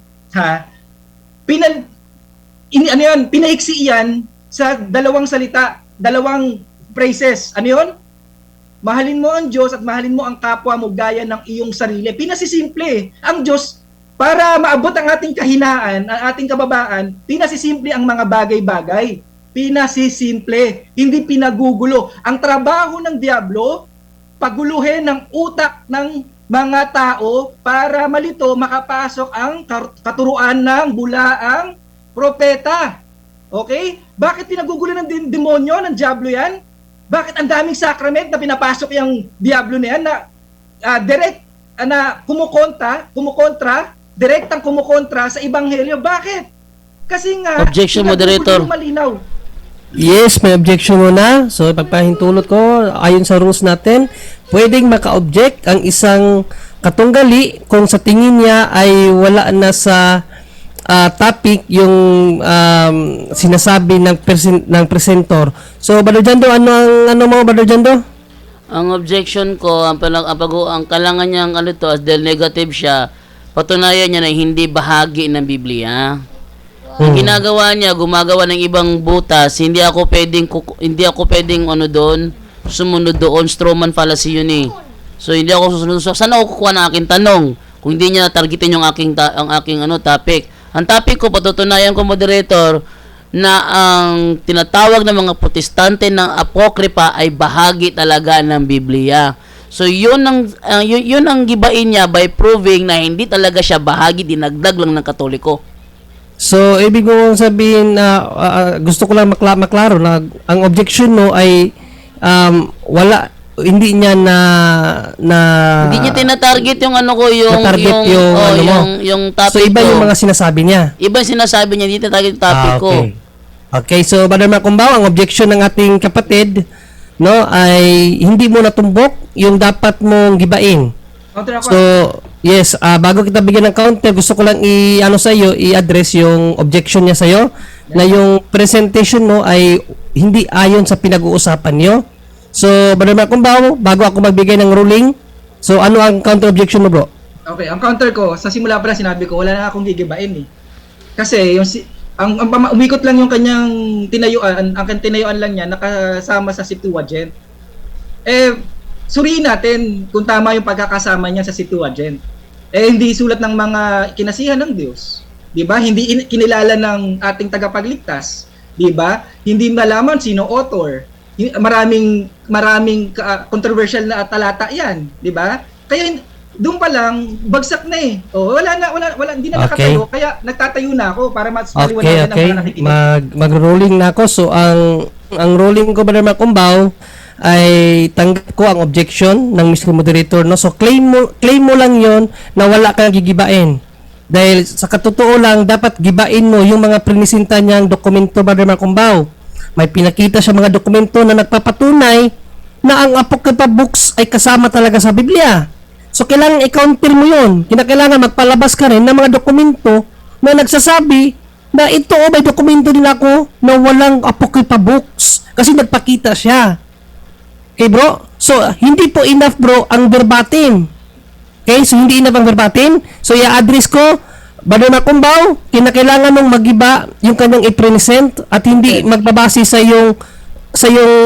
pinaiksi yan sa 2 salita, 2 phrases. Ano yun? Mahalin mo ang Diyos at mahalin mo ang kapwa mo gaya ng iyong sarili. Pinasisimple. Ang Diyos, para maabot ang ating kahinaan, ang ating kababaan, pinasisimple ang mga bagay-bagay. Pinasisimple. Hindi pinagugulo. Ang trabaho ng Diablo, paguluhin ng utak ng mga tao para malito makapasok ang katuruan ng bulaang propeta. Okay? Bakit pinagugulo ng demonyo, ng Diablo yan? Bakit ang daming sacrament na pinapasok yung Diablo na yan na direct na direktang kumukontra sa Ebanghelyo? Bakit? Kasi nga, Objection, moderator. Malinaw. Yes, may objection muna. So, ipagpahintulot ko, ayon sa rules natin, pwedeng maka-object ang isang katunggali kung sa tingin niya ay wala na sa topic yung sinasabi ng presentor. So, Brother Jando, ano mo, Brother Jando? Ang objection ko, ang kalangan niya as dahil negative siya, patunayan niya na hindi bahagi ng Biblia. Ang ginagawa niya, gumagawa ng ibang butas, hindi ako pwedeng sumunod doon, strawman fallacy yun eh. So hindi ako susunod. So saan ako kukuha ng aking tanong kung hindi niya targetin yung aking topic. Ang topic ko, patutunayan ko, moderator, na ang tinatawag ng mga protestante ng apokripa ay bahagi talaga ng Biblia. So yun ang gibain niya by proving na hindi talaga siya bahagi, dinagdag lang ng Katoliko. So, ibig ko sabihin na gusto ko lang maklaro na ang objection mo ay hindi niya hindi niya tinatarget yung yung topic. So, iba yung mga sinasabi niya. Iba yung sinasabi niya, hindi tinatarget yung topic ko. Okay, so Brother Makumbaw, ang objection ng ating kapatid ay hindi mo natumbok yung dapat mong gibain. So, yes, bago kita bigyan ng counter, gusto ko lang i-address yung objection niya sa'yo na yung presentation mo ay hindi ayon sa pinag-uusapan niyo. So, Brother Makumbaw, bago ako magbigay ng ruling, so ano ang counter objection mo, bro? Okay, ang counter ko, sa simula pa lang sinabi ko, wala na akong gigibain eh. Kasi umikot lang yung kanyang tinayuan, ang tinayuan lang niya nakasama sa Septuagint. Suriin natin kung tama yung pagkakasama niya sa Septuagint. Hindi sulat ng mga kinasihan ng Diyos. 'Di ba? Hindi kinilala ng ating tagapagligtas, 'di ba? Hindi malaman sino author. Maraming controversial na talata 'yan, 'di ba? Kaya doon pa lang bagsak na eh. Wala hindi na nakatayo, kaya nagtatayo na ako para mas maliwanagan ang mga nakikinig. Mag-rolling na ako. So ang rolling ko, Brother Makumbaw, ay tanggap ko ang objection ng Mr. Moderator, no? So claim mo lang 'yon na wala kang gigibain. Dahil sa katotoo lang, dapat gibain mo yung mga prinisinta niyang dokumento, Brother Makumbaw. May pinakita siya mga dokumento na nagpapatunay na ang Apocrypha books ay kasama talaga sa Biblia. So kailangan i-counter mo 'yon. Kinakailangan magpalabas ka rin ng mga dokumento na nagsasabi na ito may dokumento din ako na walang Apocrypha books kasi nagpakita siya. Okay, bro? So, hindi po enough, bro, ang verbatim. Okay? So, hindi enough ang verbatim. So, i-address ko, Brother Makumbaw, kinakailangan mong magiba yung kanyang i-present at hindi magbabase sa yung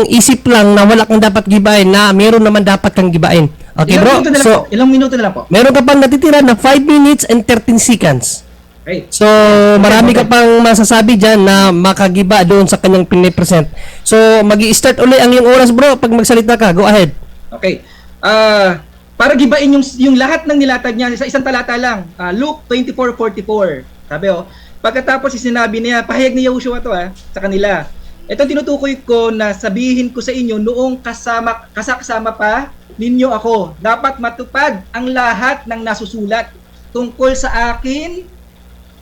isip lang na wala kang dapat gibain na meron naman dapat kang gibain. Okay, bro? So, ilang minuto na lang po. Meron ka pang natitira na 5 minutes and 13 seconds. Okay. So, marami ka pang masasabi dyan na makagiba doon sa kanyang pinipresent. So, magi-start uli ang iyong oras, bro. Pag magsalita ka, go ahead. Okay. para gibain yung lahat ng nilatag niya sa isang talata lang. Luke 24:44. Sabi pagkatapos sinabi niya, pahayag ni Yahushua to sa kanila. Ito tinutukoy ko na sabihin ko sa inyo noong kasama pa ninyo ako. Dapat matupad ang lahat ng nasusulat tungkol sa akin,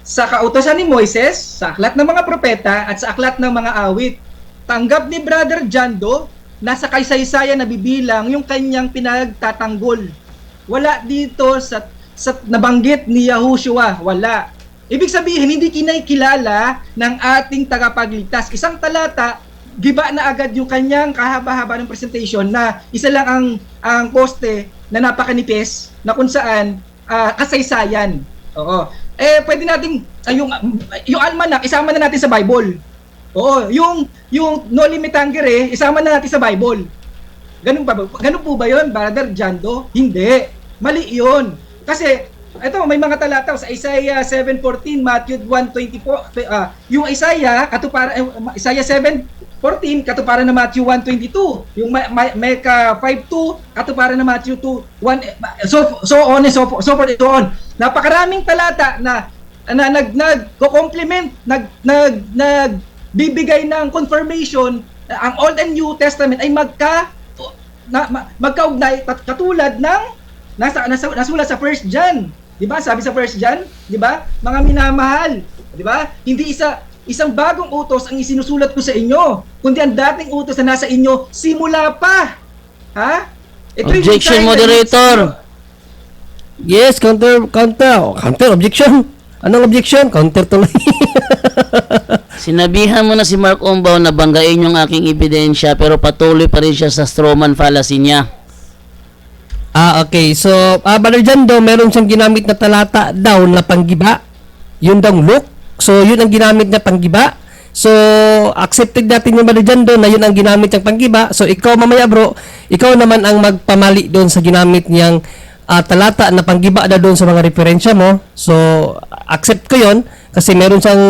sa kautosan ni Moises, sa aklat ng mga propeta at sa aklat ng mga awit. Tanggap ni Brother Jando na sa kaysaysayan nabibilang yung kanyang pinagtatanggol. Wala dito sa nabanggit ni Yahushua, wala. Ibig sabihin, hindi kinikilala ng ating tagapagligtas. Isang talata, giba na agad yung kanyang kahaba-haba ng presentation na isa lang ang poste na napakanipis na kung saan kasaysayan. Oo. Pwede nating yung almanac isama na natin sa Bible. Oo, yung No Limit Tangere isama na natin sa Bible. Ganun po ba 'yon, Brother Jando? Hindi. Mali 'yon. Kasi ito may mga talata sa Isaiah 7:14, Matthew 1:24, yung Isaiah Isaiah 7:14 katuparan ng Matthew 1:22, yung Micah 5:2 katuparan ng Matthew 2:1, so on and so forth, so on. Napakaraming talata na nagko-complement, nagbibigay ng confirmation na ang Old and New Testament ay magkaugnay katulad ng nasulat sa 1 John. 'Di ba? Sabi sa 1 John, 'di ba? Mga minamahal, 'di ba? Hindi isang bagong utos ang isinusulat ko sa inyo, kundi ang dating utos na nasa inyo simula pa. Ha? Objection, moderator. Yes, counter objection. Anong objection? Counter tuloy. Sinabihan mo na si Mark Umbaw na banggain yung aking ebidensya pero patuloy pa rin siya sa strawman fallacy niya. Okay. So, Brother Jando, meron siyang ginamit na talata daw na panggiba. Yun daw Luke. So, yun ang ginamit na panggiba. So, accepted natin yung Brother Jando na yun ang ginamit niyang panggiba. So, ikaw mamaya bro, ikaw naman ang magpamali doon sa ginamit niyang talata na panggiba na doon sa mga referensya mo. So, accept ko yun kasi meron siyang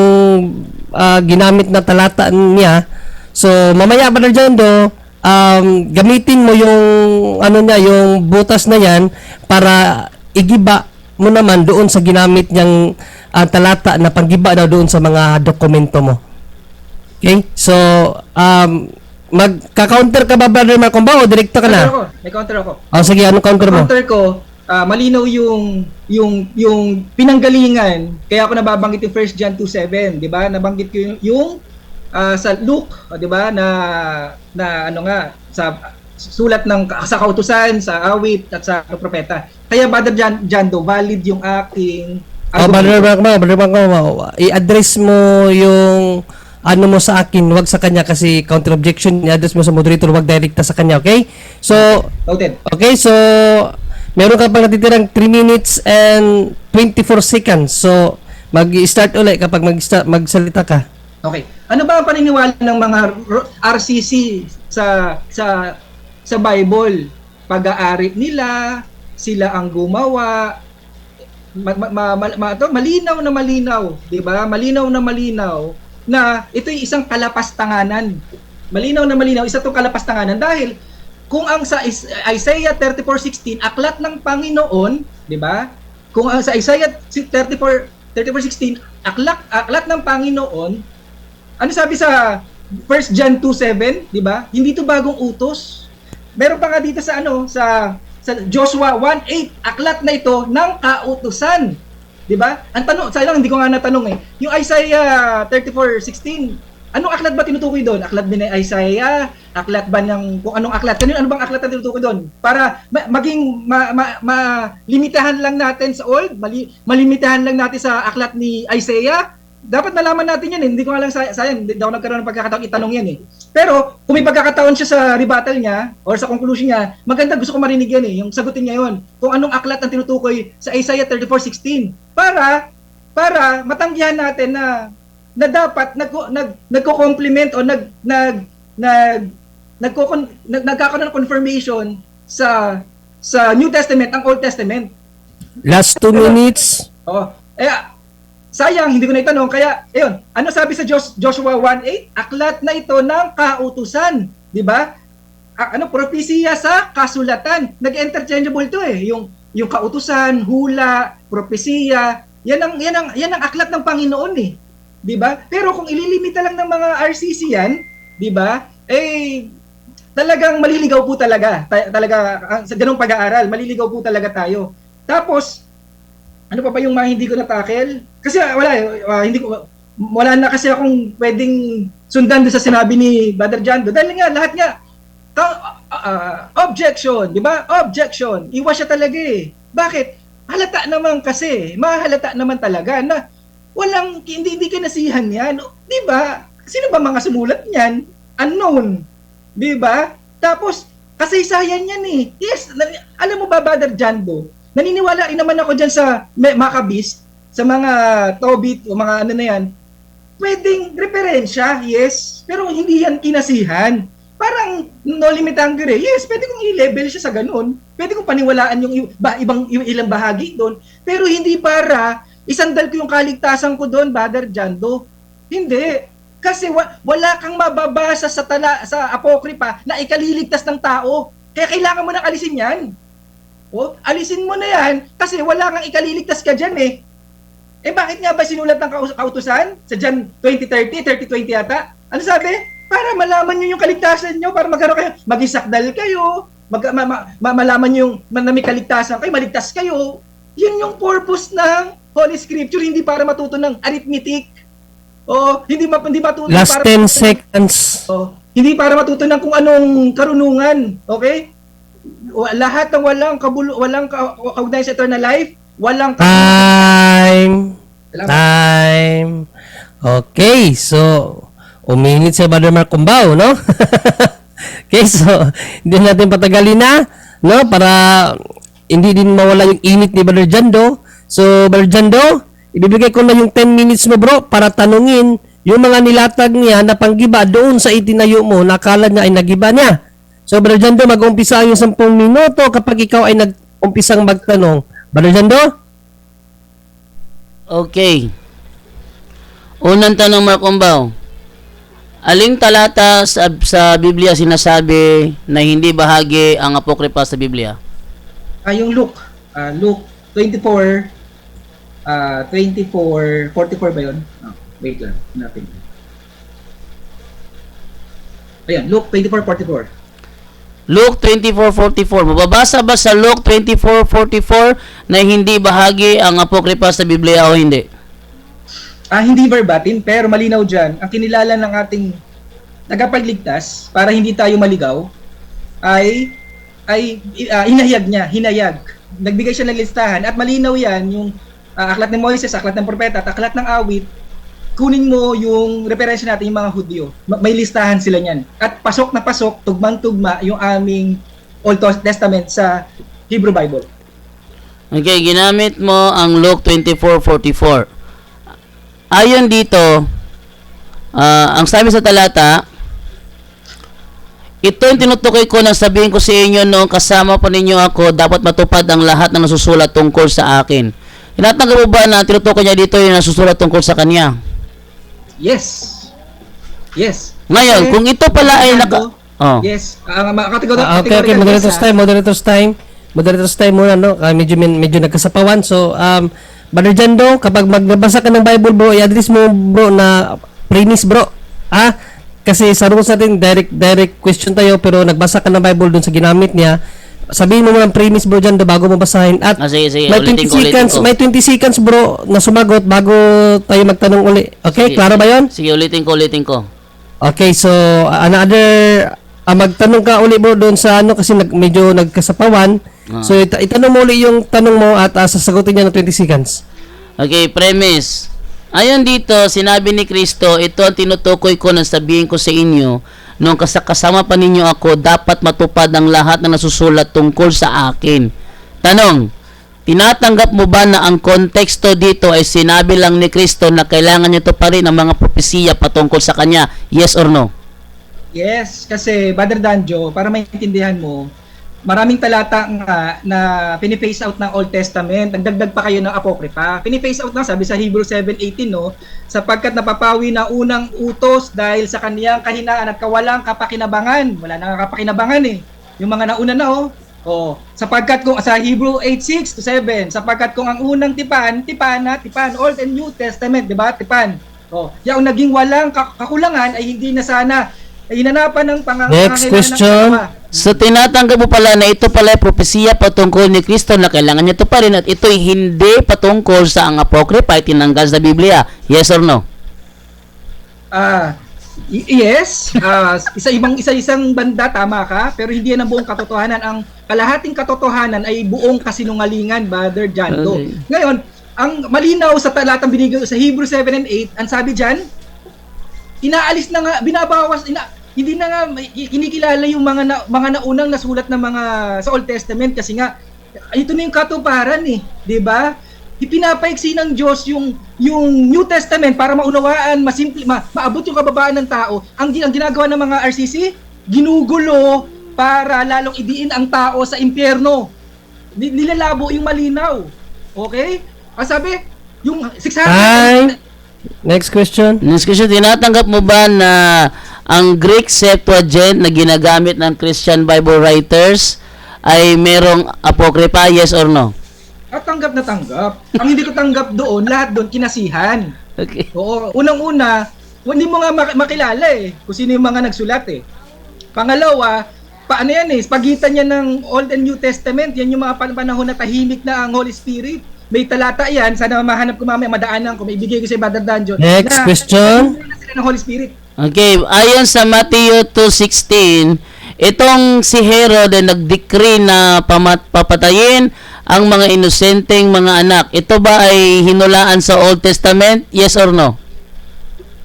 ginamit na talata niya. So, mamaya Brother Jando, gamitin mo yung yung butas na yan para igiba mo naman doon sa ginamit niyang talata na panggiba daw doon sa mga dokumento mo. Okay? So, magka-counter ka ba, Brother Mark Umbaw, o direkta ka na? May counter ako. Sige, anong counter mo? Counter ko, malinaw yung pinanggalingan, kaya ako nababanggit yung 1 John 2:7, 'di ba? Nabanggit ko yung sa Luke, 'di ba, na sa sulat sa kautusan, sa awit at sa propeta. Kaya Brother Jando, valid yung aking Brother Mark Umbaw, i-address mo yung mo sa akin, wag sa kanya kasi counter objection, i-address mo sa moderator, wag direkta sa kanya, okay? So, noted. Okay, so meron ka pang natitirang 3 minutes and 24 seconds. So, mag-start ulit kapag magsalita ka. Okay. Ano ba ang paniniwala ng mga RCC sa Bible? Pag-aari nila, sila ang gumawa. Malinaw na malinaw, 'di ba? Malinaw na ito'y isang kalapastanganan. Malinaw na malinaw, isa 'tong kalapastanganan dahil kung ang sa Isaiah 34:16 aklat ng Panginoon, 'di ba? Kung ang sa Isaiah 34:16 aklat ng Panginoon, ano sabi sa 1 John 2:7, 'di ba? Hindi 'to bagong utos. Meron pa nga dito sa sa Joshua 1:8, aklat na ito ng kautusan. 'Di ba? Ang tanong, sayang hindi ko nga natanong yung Isaiah 34:16, anong aklat ba tinutukoy doon? Aklat din ng Isaiah? Aklat ba ng kung anong aklat? Ano bang aklat na tinutukoy doon? Para maging malimitahan lang natin sa old, malimitahan lang natin sa aklat ni Isaiah. Dapat malaman natin yan. Hindi ko nga lang sayang, hindi ako nagkaroon ng pagkakataon itanong yan Pero kung may pagkakataon siya sa rebuttal niya or sa conclusion niya, maganda, gusto ko marinig yan yung sagutin niya yon. Kung anong aklat ang tinutukoy sa Isaiah 34:16 para matanggihan natin na dapat nagko-complement o nagkakaroon ng confirmation sa New Testament ang Old Testament. Last 2 minutes. Sayang, hindi ko na itanong. Kaya, ayun, ano sabi sa Joshua 1:8? Aklat na ito ng kautusan. Di ba? propesiya sa kasulatan. Nag-interchangeable to eh. Yung kautusan, hula, propesiya, yan ang aklat ng Panginoon eh. 'Di ba? Pero kung ililimita lang ng mga RCC yan, 'di ba? Talagang maliligaw po talaga. Sa ganung pag-aaral, maliligaw po talaga tayo. Tapos ano pa yung mga hindi ko na-tackle? Kasi wala na kasi akong pwedeng sundan doon sa sinabi ni Brother Jando. Dahil nga lahat nga objection, 'di ba? Objection. Iwas siya talaga eh. Bakit? Halata naman kasi, mahalata naman talaga na hindi kinasihan yan. 'Di ba? Sino ba mga sumulat niyan? Unknown. 'Di ba? Tapos kasaysayan yan eh. Yes, alam mo ba Brother Jando? Naniniwala rin naman ako diyan sa Maccabees, sa mga Tobit o mga ano na yan. Pwedeng referensya, yes, pero hindi yan kinasihan. Parang no limit anger eh. Yes, pwede kong i-level siya sa ganun. Pwede kong paniwalaan yung ilang bahagi doon. Pero hindi para isandal ko yung kaligtasan ko doon, Brother Jando. Hindi. Kasi wala kang mababasa sa Apokripa na ikaliligtas ng tao. Kaya kailangan mo nang alisin yan. O, alisin mo na yan kasi wala kang ikaliligtas ka dyan eh. Bakit nga ba sinulat ng kautusan? Sa John 20:30, 30:20 yata? Ano sabi? Para malaman nyo yung kaligtasan nyo, para magkaroon kayo, mag-isakdal kayo, malaman nyo yung may kaligtasan kayo, maligtas kayo. Yun yung purpose ng Holy Scripture, hindi para matuto ng arithmetic. O, hindi matuto Last para 10 seconds. hindi para matuto ng kung anong karunungan. Okay? Lahat ng walang kaugnayan sa eternal life, walang Time. Okay, so uminit si Brother Mark Cumbao, no? Okay, so hindi natin patagalin na, no? Para hindi din mawala yung init ni Brother Jando. So, Brother Jando, ibibigay ko na yung 10 minutes mo, bro, para tanungin yung mga nilatag niya na panggiba doon sa itinayo mo, nakala niya ay nagiba niya. So, Brother Jando, mag-umpisa yung 10 minuto kapag ikaw ay nag-umpisang magtanong. Brother Jando? Okay. Unang tanong, Mark Cumbao. Aling talata sa Biblia sinasabi na hindi bahagi ang Apokripa sa Biblia? yung Luke 24, 44 ba yun? Wait lang, hanapin. Ayan, Luke 24:44. Luke 24:44. Mababasa ba sa Luke 24:44 na hindi bahagi ang Apokripa sa Biblia o hindi? Hindi verbatim, pero malinaw dyan. Ang kinilala ng ating tagapagligtas para hindi tayo maligaw ay hinayag. Nagbigay siya ng listahan at malinaw yan yung aklat ni Moises, aklat ng propeta at aklat ng awit. Kunin mo yung referensya natin yung mga Hudyo. May listahan sila niyan. At pasok na pasok, tugmang-tugma yung aming Old Testament sa Hebrew Bible. Okay, ginamit mo ang Luke 24:44. Ayon dito, ang sabi sa talata, ito yung tinutukoy ko nang sabihin ko sa inyo noong kasama pa ninyo ako, dapat matupad ang lahat ng nasusulat tungkol sa akin. Tinatanggap mo ba na tinutukoy niya dito yung nasusulat tungkol sa kanya? Yes. Ngayon, kung ito pala ay Yes. Okay, Moderator's time muna, no? Medyo nagkasapawan. So, Brother Jando, kapag magbabasa ka ng Bible, bro, i-address mo, bro, na premise, bro. Kasi sa rules natin, direct question tayo, pero nagbasa ka ng Bible dun sa ginamit niya. Sabihin mo ng premise, bro, Jando, bago mo basahin. At sige, may 20 seconds, may 20 seconds, bro, na sumagot bago tayo magtanong uli. Okay, Sige. klaro ba yun? Sige, ulitin ko. Okay, so magtanong ka uli, bro, doon sa kasi medyo nagkasapawan. So itanong mo uli yung tanong mo at sasagutin niya ng 20 seconds. Okay, premise. Ayon dito, sinabi ni Kristo, ito ang tinutukoy ko nang sabihin ko sa inyo, nung kasama pa ninyo ako, dapat matupad ang lahat na nasusulat tungkol sa akin. Tanong, tinatanggap mo ba na ang konteksto dito ay sinabi lang ni Kristo na kailangan niya pa rin ang mga propesiya patungkol sa kanya? Yes or no? Yes, kasi Brother Danjo, para maintindihan mo, maraming talata nga na pini-phase out ng Old Testament, nagdagdag pa kayo ng Apocrypha. Pini-phase out na, sabi sa Hebrew 7:18, no, sapagkat napapawi na unang utos dahil sa kaniyang kahinaan at kawalang kapakinabangan. Wala na kapakinabangan eh. Yung mga nauna na, sapagkat kung sa Hebrew 8:6-7, sapagkat kung ang unang tipan, Old and New Testament, di ba? Tipan. Yung naging walang kakulangan ay hindi na sana ay hinanapan ng Next question. So tinatanggap mo pala na ito pala ay propesiya patungkol ni Kristo na kailangan niya ito pa rin at ito'y hindi patungkol sa ang Apocrypha ay tinanggal sa Biblia. Yes or no? Yes, isa-isang banda, tama ka, pero hindi yan ang buong katotohanan. Ang kalahating katotohanan ay buong kasinungalingan, Brother John Doe. Okay. Ngayon, ang malinaw sa talatang binigay sa Hebrew 7 and 8, ang sabi dyan, inaalis na nga, binabawas, hindi na nga kinikilala yung mga naunang nasulat na mga sa Old Testament kasi nga ito na yung katuparan eh, 'di ba? Ipinapaiksi ng Diyos yung New Testament para maunawaan, maabot yung kababaan ng tao. Ang ginagawa ng mga RCC, ginugulo para lalong idiin ang tao sa impyerno. Nilalabo yung malinaw. Okay? Sabi, yung 600 Time. Next question. Next question, tinatanggap mo ba na ang Greek Septuagint na ginagamit ng Christian Bible writers ay merong Apocrypha, yes or no? Tanggap na tanggap. Ang hindi ko tanggap doon, lahat doon kinasihan. Okay. Oo, unang-una, hindi mo nga makilala eh kung sino yung mga nagsulat eh. Pangalawa, paano yan eh, pagitan niya ng Old and New Testament, yan yung mga panahon na tahimik na ang Holy Spirit. May talata yan, sana mahanap ko mamaya, madaanan ko, may ibigay ko sa Brother Danjo. Next question. Na sila ng Holy Spirit. Okay, ayon sa Matthew 2:16, itong si Herod ay nag-decree na papatayin ang mga inosenteng mga anak. Ito ba ay hinulaan sa Old Testament? Yes or no?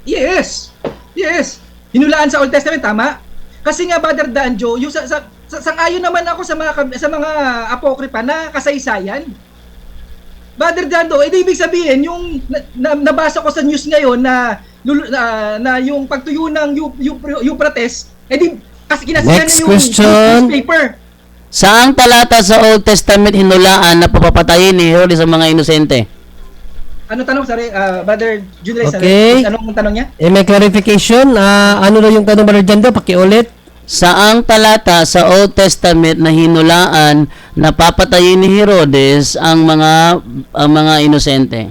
Yes. Yes. Hinulaan sa Old Testament, tama? Kasi nga, Brother Danjo, yung sang-ayon naman ako sa mga apokrypha na kasaysayan. Brother Dando, ibig sabihin yung nabasa ko sa news ngayon na yung pagtuyo ng Euphrates, kasi kinasihan Next na question. yung newspaper. Saang talata sa Old Testament hinulaan na papapatayin ni Herod sa mga inosente? Ano tanong, sorry, Brother Julius, Okay. anong tanong niya? May clarification. Ano na yung tanong, Brother Jando? Pakiulit. Saang talata sa Old Testament na hinulaan na papatayin ni Herodes ang mga inosente?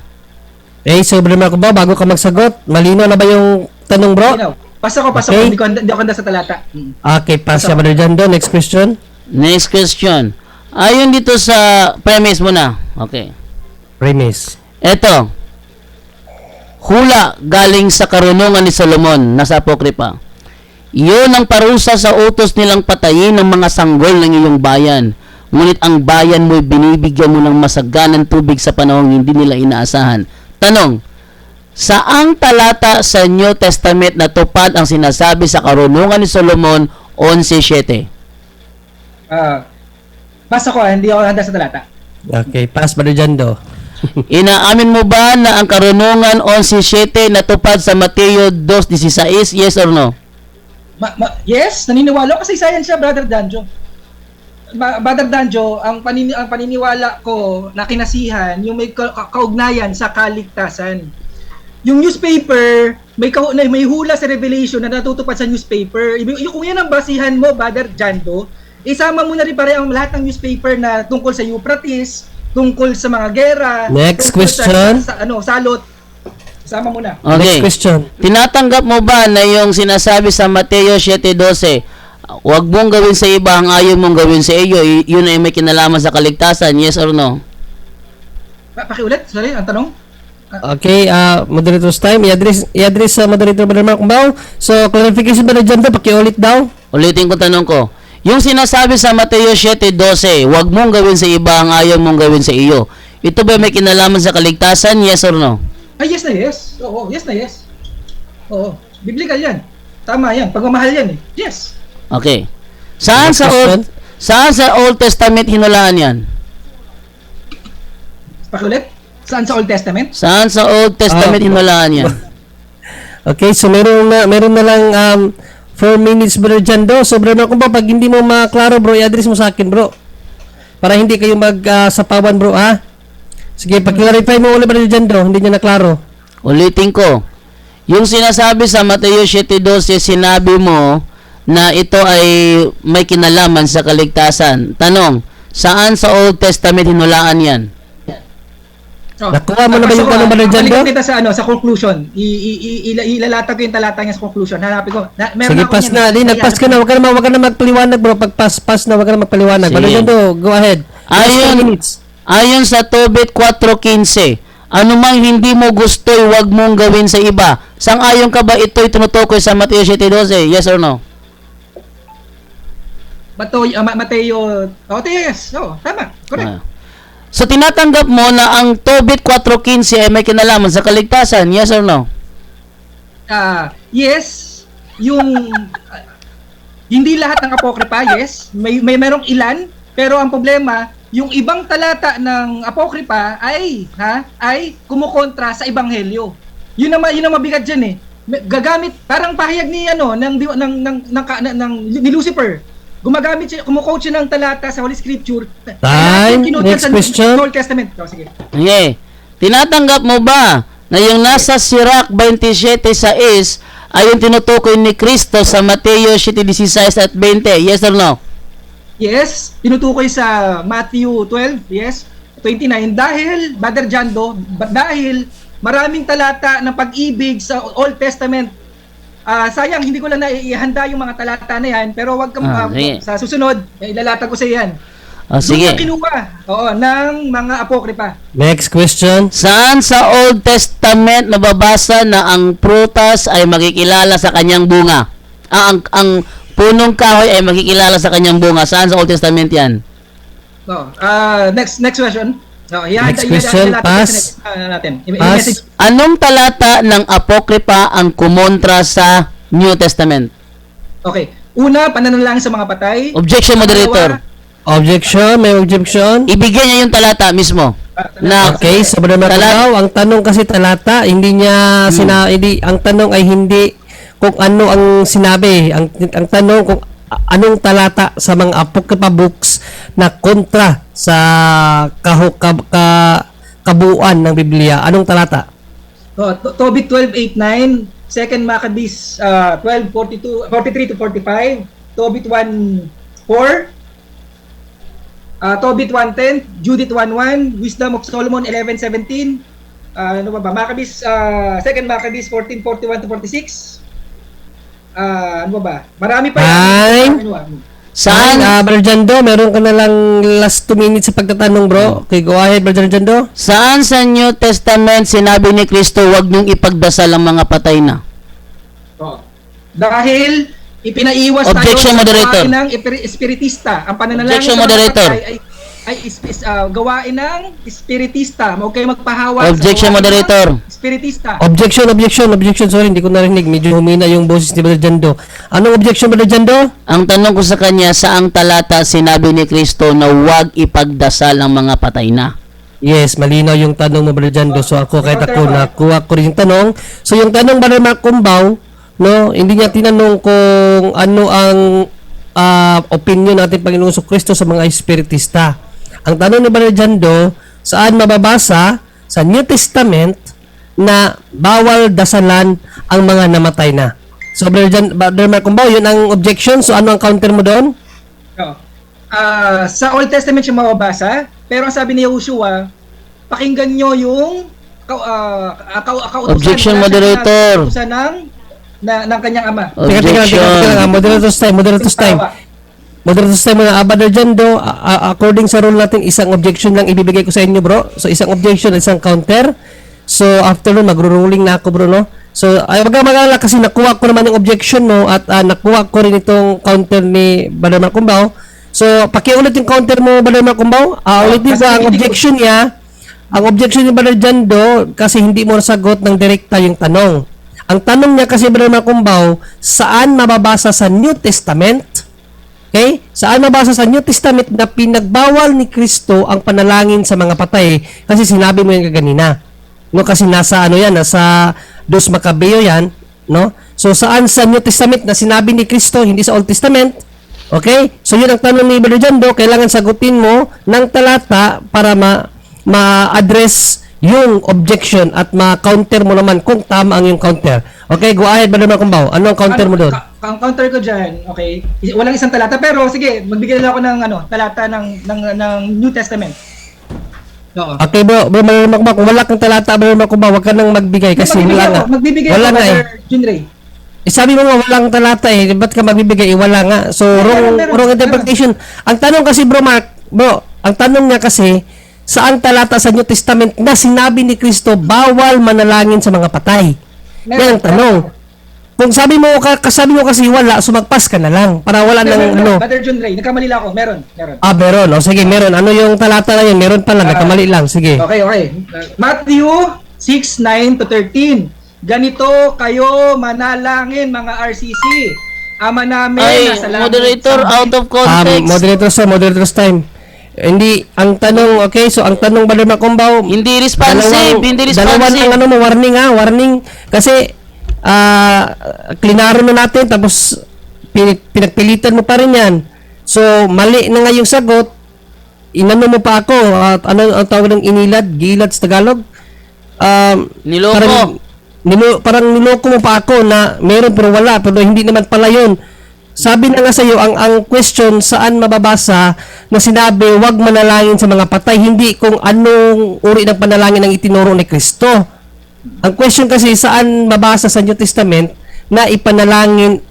So Brother Marco ba, bago ka magsagot, malino na ba yung tanong, bro? Pasa ko, Okay. hindi ko handa sa talata. Okay, pass siya, Brother Jando. Next question. Next question. Ayon dito sa premise mo na. Okay. Premise. Eto. Hula galing sa karunungan ni Solomon, nasa Apokrypha. Iyon ang parusa sa utos nilang patayin ng mga sanggol ng iyong bayan. Ngunit ang bayan mo'y binibigyan mo ng masaganang tubig sa panahong hindi nila inaasahan. Tanong, saang talata sa New Testament natupad ang sinasabi sa karunungan ni Solomon 11:7? Pasa ko, hindi ako handa sa talata. Okay, pass, Brother Jando. Inaamin mo ba na ang karunungan 11:7 natupad sa Mateo 2:16? Yes or no? Yes, naniniwala ko kasi science siya, Brother Danjo. Brother Danjo, ang paniniwala ko na kinasihan, yung may kaugnayan sa kaligtasan. Yung newspaper, may hula sa Revelation na natutupad sa newspaper. Kung yan ang basihan mo, Brother Jando, isama mo na rin pare ang lahat ng newspaper na tungkol sa Euphrates, tungkol sa mga gera, Next tungkol question. sa salot. Isama mo na. Okay. Next question. Tinatanggap mo ba na yung sinasabi sa Mateo 7:12, huwag mong gawin sa iba ang ayaw mong gawin sa iyo, yun ay may kinalaman sa kaligtasan, yes or no? Pakiulit, sorry, ang tanong. Okay, moderator's time. I-address sa moderator, Brother Marco Bao. So, clarification, Brother Jando, pakiulit daw. Ulitin ko tanong ko. Yung sinasabi sa Mateo 7:12, huwag mong gawin sa iba ang ayaw mong gawin sa iyo, ito ba may kinalaman sa kaligtasan, yes or no? Ay, yes na yes. Oo, yes na yes. Oo, biblical yan. Tama yan, pagmamahal yan eh. Yes. Okay. Saan Next sa question. Old Testament hinulaan yan? Pakiulit, saan sa Old Testament? Saan sa Old Testament hinulaan yan? Okay, so meron na lang 4 minutes, Brother Jando. So, Brother Mark Umbaw, pag hindi mo maklaro, bro, i-address mo sa akin, bro. Para hindi kayo magsapawan, bro, ha? Sige, pag-clarify mo ulit, Brother Jando. Hindi niya naklaro. Ulitin ko. Yung sinasabi sa Mateo 7:12, sinabi mo na ito ay may kinalaman sa kaligtasan. Tanong, saan sa Old Testament hinulaan yan? Nakuha mo na ba yung tanong, Brother Jando? Balik kita sa conclusion. Ilalatag ko yung talata niya sa conclusion. Hanapin ko. Sige, pass na. Di, nag-pass ka na. Wag ka na magpaliwanag, bro. Pag pass na, wag ka na magpaliwanag. Sige. Brother Jando, go ahead. Ayon sa Tobit 4:15, ano mang hindi mo gusto, huwag mong gawin sa iba. Sang-ayon ka ba ito'y tinutukoy sa Mateo 7:12? Yes or no? Mateo, yes. Tama. Correct. So tinatanggap mo na ang Tobit 4:15 ay may kinalaman sa kaligtasan? Yes or no? Yes, yung hindi lahat ng apokripa, yes. May merong ilan, pero ang problema, yung ibang talata ng apokripa ay kumukontra sa ebanghelyo. Yun ang mabigat diyan eh. Gagamit parang pahayag ni ni Lucifer. Gumagamit siya, kumukote siya ng talata sa Holy Scripture. Time. Next question. Old Testament. Sige. Okay. Tinatanggap mo ba na yung nasa Sirach 27:6 ay yung tinutukoy ni Kristo sa Mateo 7:16 at 20? Yes or no? Yes, tinutukoy sa Matthew 12, yes, 29. Dahil, Brother Jando, dahil maraming talata ng pag-ibig sa Old Testament. Sayang, hindi ko lang naihanda yung mga talata na yan, pero wag kang sa susunod, ilalatag ko sa yan. Sige. Doon na kinuha ng mga apokripa. Next question. Saan sa Old Testament mababasa na ang prutas ay makikilala sa kanyang bunga? Ang punong kahoy ay makikilala sa kanyang bunga. Saan sa Old Testament yan? Next question. Next question, pass. Pass. Anong talata ng apokripa ang kumontra sa New Testament? Okay. Una, pananalangin sa mga patay. Objection, moderator. Objection, may objection. Ibigay niya yung talata mismo. Okay, so Brother Mark Umbaw, ang tanong kasi talata, hindi niya ang tanong ay hindi kung ano ang sinabi. Ang tanong kung anong talata sa mga apokripa books na kontra sa kabuuan ng Biblia. Anong talata? Tobit 12:8-9, 2 Maccabees 12:43 to 45, Tobit 1:4, Tobit 1:10, Judith 1:1, Wisdom of Solomon 11:17, ano ba? Maccabees 2 Maccabees 14:41 to 46. Ano ba? Marami pa yan. Saan? Brother Jando, meron ka na lang last 2 minutes sa pagtatanong, bro. Okay, go ahead, Brother Jando. Saan sa New Testament sinabi ni Kristo huwag niyong ipagdasal ang mga patay na? Dahil ipinaiwas Objection, tayo moderator. sa gawain ng espiritista. Ang pananalangin Objection, sa mga moderator. patay ay gawain ng espiritista. Huwag kayo magpahawak Objection, sa gawain moderator. ng espiritista. Objection. Sorry, hindi ko narinig. Medyo humina yung boses ni Brother Jando. Anong objection, Brother Jando? Ang tanong ko sa kanya, saang talata sinabi ni Kristo na huwag ipagdasal ang mga patay na? Yes, malinaw yung tanong mo, Brother Jando. So ako, kahit ako, nakuha ko rin yung tanong. So yung tanong, Brother Mark Umbaw, no, hindi niya tinanong kung ano ang opinion natin Panginoon Kristo sa mga espiritista. Ang tanong ni Brother Jando, saan mababasa sa New Testament na bawal dasalan ang mga namatay na? So, Brother Mark Umbaw, yun ang objection. So, ano ang counter mo doon? Sa Old Testament siya mababasa, pero ang sabi ni Yahushua, pakinggan nyo yung kautusan. Objection, moderator. Kautusan ng kanyang ama. Objection. Moderator's time. Moderator's time muna. Brother Jando, according sa rule natin, isang objection lang ibibigay ko sa inyo, bro. So, isang objection, isang counter. So, after nun, magro-ruling na ako, bro, no? So, ay wag mag-alala kasi nakuha ko naman yung objection mo at nakuha ko rin itong counter ni Brother Mark Umbaw. So, pakiulit yung counter mo, Brother Mark Umbaw. Ulitin ko ang objection niya. Ang objection ni Brother Jando kasi hindi mo nasagot ng direkta yung tanong. Ang tanong niya kasi, Brother Mark Umbaw, saan mababasa sa New Testament? Okay? Saan mabasa sa New Testament na pinagbawal ni Kristo ang panalangin sa mga patay? Kasi sinabi mo yan kaganina. No, kasi nasa nasa 2 Macabeo yan, no? So saan sa New Testament na sinabi ni Kristo, hindi sa Old Testament? Okay? So yun ang tanong ni Brother Jando, kailangan sagutin mo ng talata para ma-address yung objection at ma-counter mo naman kung tama ang yung counter. Okay, go ahead, Brother Makumbaw. Ano ang counter mo doon? Ang counter ko diyan, okay. Walang isang talata pero sige, magbigay lang ako ng talata ng New Testament. Oo. Okay, bro, Brother Makumbaw, kung wala kang talata, Brother Makumbaw, wag ka nang magbigay kasi wala nga. Magbibigay Wala ako, nga Brother Junray. Sabi mo nga walang talata ba't ka magbibigay? Wala nga. So, wrong interpretation. Ang tanong kasi, bro, ang tanong niya kasi, saan talata sa New Testament na sinabi ni Kristo, bawal manalangin sa mga patay? Yan ang tanong. Kung sabi mo kasi wala, sumagpas ka na lang. Para wala nang, Brother Junray, nagkamali lang ako. Meron. Meron. O, sige, meron. Ano yung talata na yun? Meron pala, nagkamali lang. Sige. Okay. Matthew 6:9-13. Ganito kayo manalangin mga RCC. Ama namin nasa langit. Moderator, out of context. Moderator's time. Hindi, ang tanong, okay, so ang tanong, Brother Makumbaw, Hindi responsive. dalawan ang warning. Kasi, klinaro na natin, tapos, pinagpilitan mo pa rin yan. So, mali na nga yung sagot, inano mo pa ako, at ano ang tawag ng gilad sa Tagalog? Niloko. Parang niloko mo pa ako na meron pero wala, pero hindi naman pala yun. Sabi na nga sa iyo, ang question, saan mababasa na sinabi, wag manalangin sa mga patay, hindi kung anong uri ng panalangin ang itinuro ni Kristo. Ang question kasi, saan mabasa sa New Testament na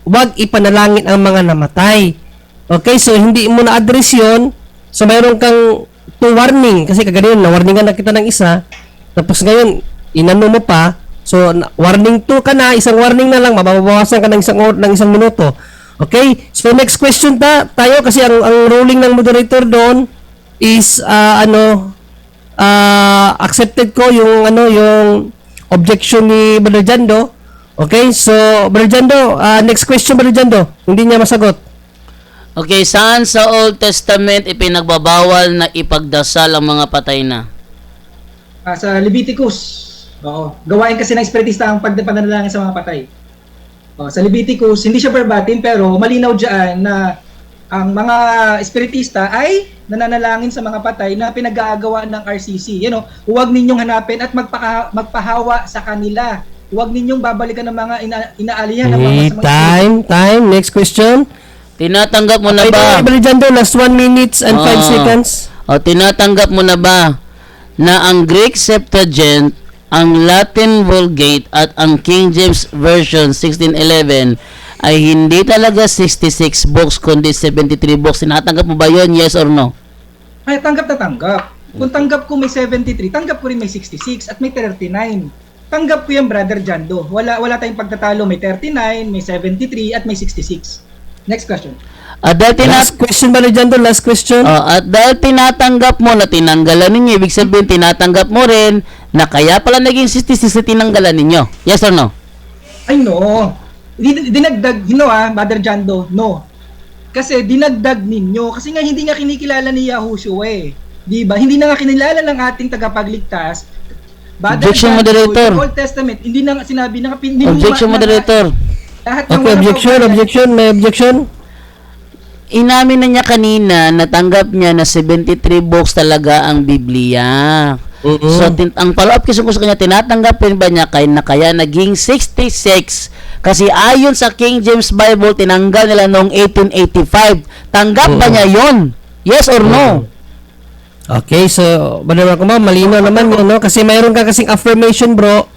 wag ipanalangin ang mga namatay. Okay, so hindi mo na-address yun, so mayroon kang warning, kasi kagayon, na-warningan na kita ng isa, tapos ngayon, inano mo pa, so warning 2 ka na, isang warning na lang, mababawasan ka ng isang minuto. Okay? So next question tayo kasi ang ruling ng moderator doon is accepted ko yung yung objection ni Brother Jando. Okay? So Brother Jando, next question, Brother Jando. Hindi niya masagot. Okay, saan sa Old Testament ipinagbabawal na ipagdasal ang mga patay na? Sa Leviticus. Oo. Gawain kasi ng espiritista ang pagpanalangin sa mga patay. Sa Leviticus, hindi siya verbatim pero malinaw diyan na ang mga espiritista ay nananalangin sa mga patay na pinag-aagawa ng RCC. Huwag ninyong hanapin at magpahawa sa kanila. Huwag ninyong babalikan ng mga inaalihan ng mga Time. Next question. Tinatanggap mo na ba? Brother Jando, last 1 minutes and 5 seconds. Tinatanggap mo na ba na ang Greek Septuagint, ang Latin Vulgate at ang King James Version 1611 ay hindi talaga 66 books kundi 73 books? Tinatanggap mo ba yun? Yes or no? Ay, tanggap na tanggap. Kung tanggap ko may 73, tanggap ko rin may 66 at may 39. Tanggap ko yan, Brother Jando. Wala tayong pagtatalo. May 39, may 73 at may 66. Next question. Last question, Brother Jando, last question. At dahil tinatanggap mo na tinanggalan ninyo, ibig sabihin tinatanggap mo rin na kaya pala naging 66 na tinanggalan ninyo. Yes or no? Ay, no. Dinagdag, Brother Jando, no. Kasi dinagdag ninyo. Kasi nga hindi nga kinikilala ni Yahushua Diba? Hindi na nga kinilala ng ating tagapagligtas. Objection, moderator. Old Testament, hindi na nga sinabi na Objection, moderator. Lahat ng Okay, objection, may objection. Inamin na niya kanina, natanggap niya na 73 books talaga ang Biblia. So, ang follow-up question ko sa kanya, tinatanggapin ba niya kaya naging 66? Kasi ayon sa King James Bible, tinanggal nila noong 1885. Tanggap ba niya yon? Yes or no? Okay, so, Brother Makumbaw, malinaw naman yun, no? Kasi mayroon ka kasing affirmation, bro.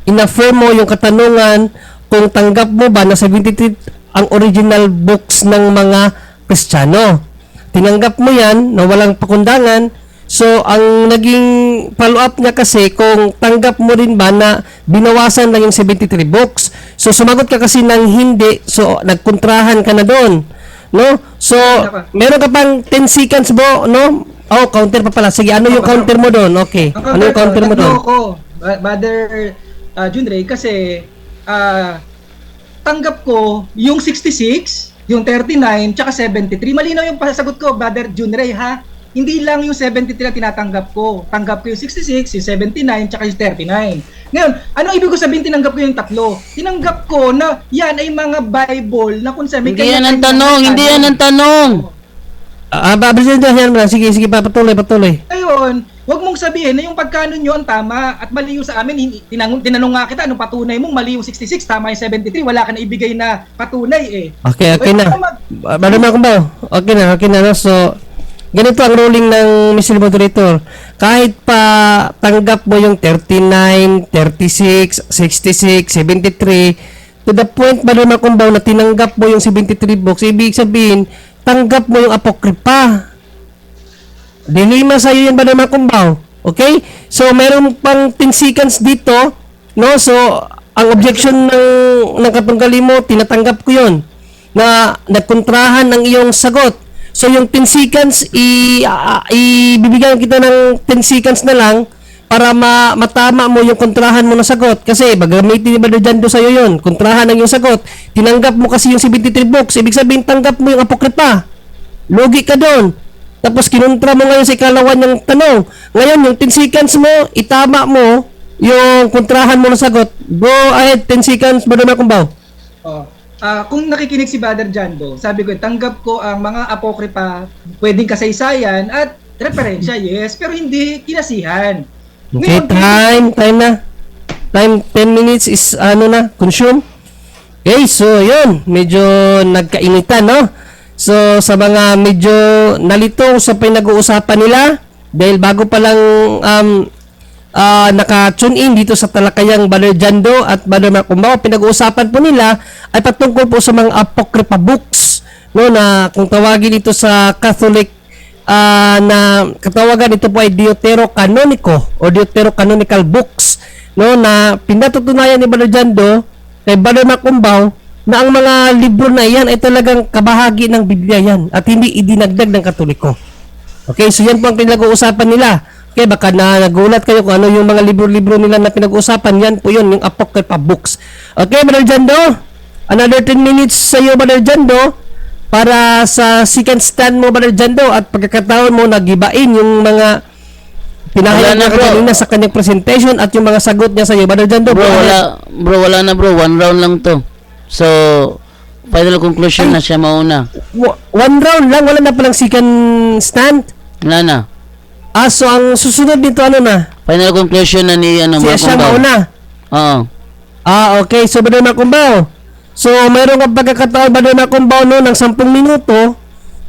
In-affirm mo yung katanungan kung tanggap mo ba na 73 ang original books ng mga Kristiyano. Tinanggap mo yan na walang pakundangan. So, ang naging follow-up niya kasi kung tanggap mo rin ba na binawasan lang yung 73 books. So, sumagot ka kasi ng hindi. So, nagkontrahan ka na doon. No? So, meron ka pang 10 seconds, bro, no? Oh, counter pa pala. Sige, ano yung counter mo doon? Okay. Ano yung counter mo doon? Brother Junray, kasi tanggap ko yung 66, yung 39, tsaka 73. Malinaw yung pasagot ko, Brother Junray, ha? hindi lang yung 73 na tinatanggap ko. Tanggap ko yung 66, yung 79, tsaka yung 39. Ngayon, ano ibig ko sabihin tinanggap ko yung tatlo? Tinanggap ko na yan ay mga Bible na kung sabi Hindi yan ang tanong, hindi yan ang tanong. Presidente, yan na. Sige, patuloy. Ayun, wag mong sabihin na yung pagkano nyo ang tama at mali yung sa amin. Tinanong nga kita, anong patunay mong mali yung 66, tama yung 73, wala ka na ibigay na patunay eh. Okay na. Brother Macumbaw, okay na. No? So, ganito ang ruling ng Mr. Moderator. Kahit pa tanggap mo yung 39, 36, 66, 73, to the point, Brother Macumbaw, na tinanggap mo yung 73 books, ibig sabihin, tanggap mo yung apokripa. Dilima sa'yo yan, Brother Macumbaw. Okay? So, meron pang 10 seconds dito, no? So, ang objection ng katunggali mo, tinatanggap ko yun, na nagkontrahan ng iyong sagot. So, yung 10 seconds, ibibigyan kita ng 10 seconds na lang para matama mo yung kontrahan mo na sagot. Kasi, gagamitin ni Brother Jando sa'yo yun. Kontrahan ng iyong sagot. Tinanggap mo kasi yung 73 books. Ibig sabihin, tanggap mo yung apokripa. Logi ka doon. Tapos, kinontra mo ngayon sa ikalawan ng tanong. Ngayon, yung 10 seconds mo, itama mo yung kontrahan mo na sagot. Go ahead, 10 seconds, Brother Macumbaw. Oh. Kung nakikinig si Brother Jando, sabi ko, tanggap ko ang mga apokripa, pwedeng kasaysayan at referensya, yes, pero hindi kinasihan. Okay, Ngayon, time na. Time 10 minutes is consume. Okay, so yun, medyo nagkainitan, no? So sa mga medyo nalito sa pinag-uusapan nila, dahil bago pa lang naka-tune in dito sa talakayang Brother Jando at Brother Macumbaw, pinag-uusapan po nila ay patungkol po sa mga apocrypha books, no, na kung tawagin ito sa Catholic na katawagan, ito po ay Deuterocanonico o Deuterocanonical books, no, na pinatutunayan ni Brother Jando kay Brother Macumbaw na ang mga libro na iyan ay talagang kabahagi ng Biblia yan at hindi idinagdag ng Katoliko. Okay, so yan po ang pinag-uusapan nila. Okay, baka nagulat kayo kung ano yung mga libro-libro nila na pinag-uusapan. Yan po yun, yung apocrypha books. Okay, Brother Jando, another 10 minutes sa iyo, Brother Jando, para sa second stand mo, Brother Jando, at pagkakataon mo nagibain yung mga pinahayag na kanina sa kanyang presentation at yung mga sagot niya sa iyo, Brother Jando. Wala na bro, one round lang to. So, final conclusion na siya mauna. One round lang, wala na palang second stand. Wala na. So ang susunod dito na? Final conclusion na ni Siya Macumbaw. mauna. Oo. Okay, so Brother Macumbaw. So mayroon kang pagkakataon, Brother Macumbaw, no, ng 10 minuto.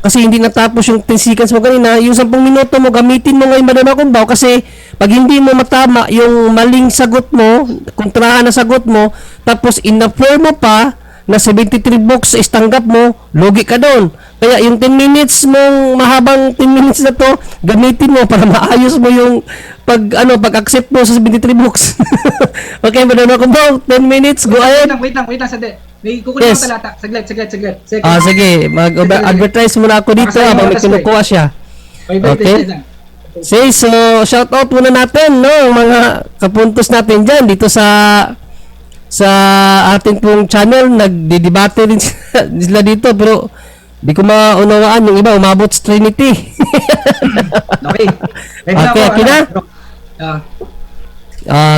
Kasi hindi natapos yung 10 seconds mo kanina. Yung 10 minuto mo, gamitin mo ngayon, Brother Macumbaw, kasi pag hindi mo matama yung maling sagot mo, kontrahan na sagot mo, tapos in-affirm mo pa na 73 books is tanggap mo, logi ka doon. Kaya yung 10 minutes mong mahabang 10 minutes na to, gamitin mo para maayos mo yung pag-accept mo sa 73 books. Okay, Brother Macumbaw, 10 minutes, go ahead. Wait lang, sandali. May kukunin Yes. ko talata. Saglit. Sige, mag-advertise muna ako dito habang may kinukuha siya. Okay. Say, so shout out muna natin, no, mga kapuntos natin dyan dito sa ating pong channel. Nagdidebate rin sila dito, pero di ko maunawaan yung iba, umabot sa Trinity. Okay. Okay na?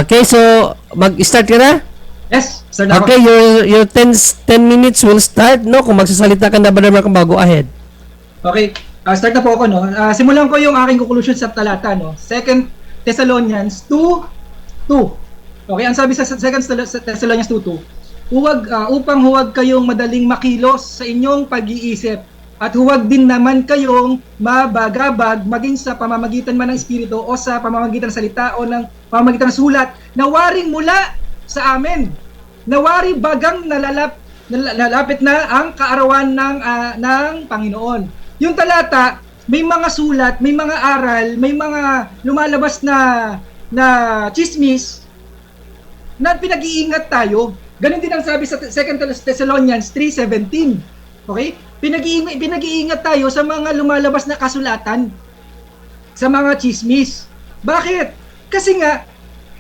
Okay, so mag-start ka na? Yes, start na ako. Okay, your 10 minutes will start, no? Kung magsasalita ka na, Brother Macumbaw, go ahead. Okay, start na po ako, no. Simulan ko yung aking conclusion sa talata, no. 2 Thessalonians 2:2. Okay, ang sabi sa 2 Thessalonians 2:2, upang huwag kayong madaling makilos sa inyong pag-iisip at huwag din naman kayong mabagabag maging sa pamamagitan man ng Espiritu o sa pamamagitan ng salita o ng pamamagitan ng sulat na waring mula sa amin. Nawari bagang nalalapit na ang kaarawan ng Panginoon. Yung talata, may mga sulat, may mga aral, may mga lumalabas na chismis na pinag-iingat tayo. Ganun din ang sabi sa 2 Thessalonians 3:17. Okay? Pinag-iingat tayo sa mga lumalabas na kasulatan, sa mga chismis. Bakit? Kasi nga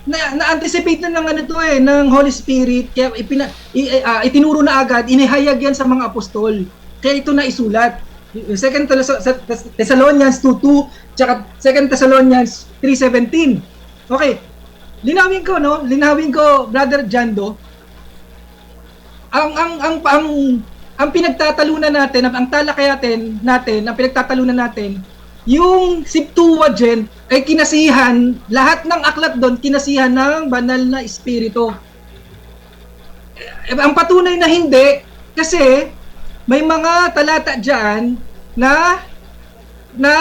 na-anticipate na ng Holy Spirit, kaya itinuro na agad, inihayag yan sa mga apostol. Kaya ito na isulat. Yung Thessalonians 2:2 tsaka 2 Thessalonians 3:17. Okay. Linawin ko Brother Jando. Ang pinagtatalunan natin, ang talakayatin natin, ang pinagtatalunan natin, yung Septuagint ay kinasihan, lahat ng aklat doon kinasihan ng banal na espiritu. Ang patunay na hindi, kasi may mga talata diyan na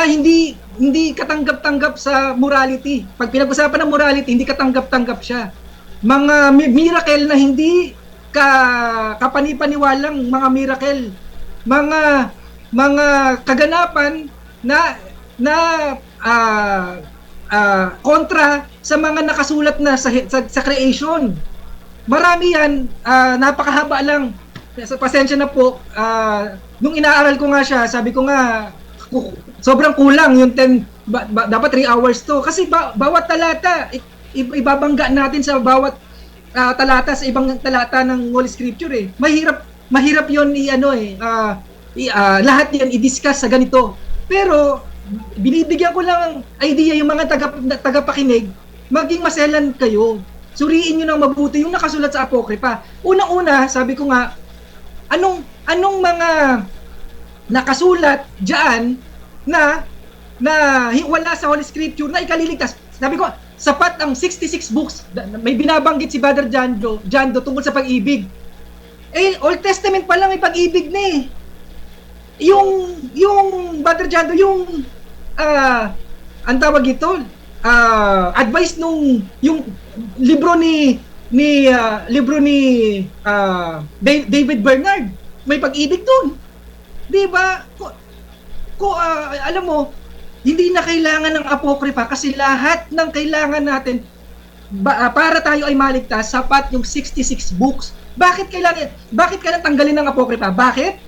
hindi katanggap-tanggap sa morality. Pag pinag-usapan ng morality, hindi katanggap-tanggap siya. Mga miracle na hindi kapanipaniwalang mga miracle, mga kaganapan na kontra sa mga nakasulat na sa creation. Marami yan, napakahaba lang. Pasensya na po, nung inaaral ko nga siya, sabi ko nga, sobrang kulang yung 10, dapat 3 hours to. Kasi bawat talata, ibabangga natin sa bawat talata, sa ibang talata ng Holy Scripture eh. Mahirap yun lahat yan i-discuss sa ganito. Pero, binibigyan ko lang idea yung mga tagapakinig, maging maselan kayo. Suriin nyo ng mabuti yung nakasulat sa Apokripa. Unang-una, sabi ko nga, anong mga nakasulat diyan na wala sa Holy Scripture na ikaliligtas. Sabi ko, sapat ang 66 books. May binabanggit si Brother Jando tungkol sa pag-ibig. Old Testament pa lang may pag-ibig na eh. Yung Brother Jando, yung ang tawag ito, advice yung libro ni David Bernard, may pag-ibig doon. 'Di ba? Alam mo, hindi na kailangan ng Apokripa kasi lahat ng kailangan natin para tayo ay maligtas, sapat yung 66 books. Bakit kailangan tanggalin ng Apokripa? Bakit?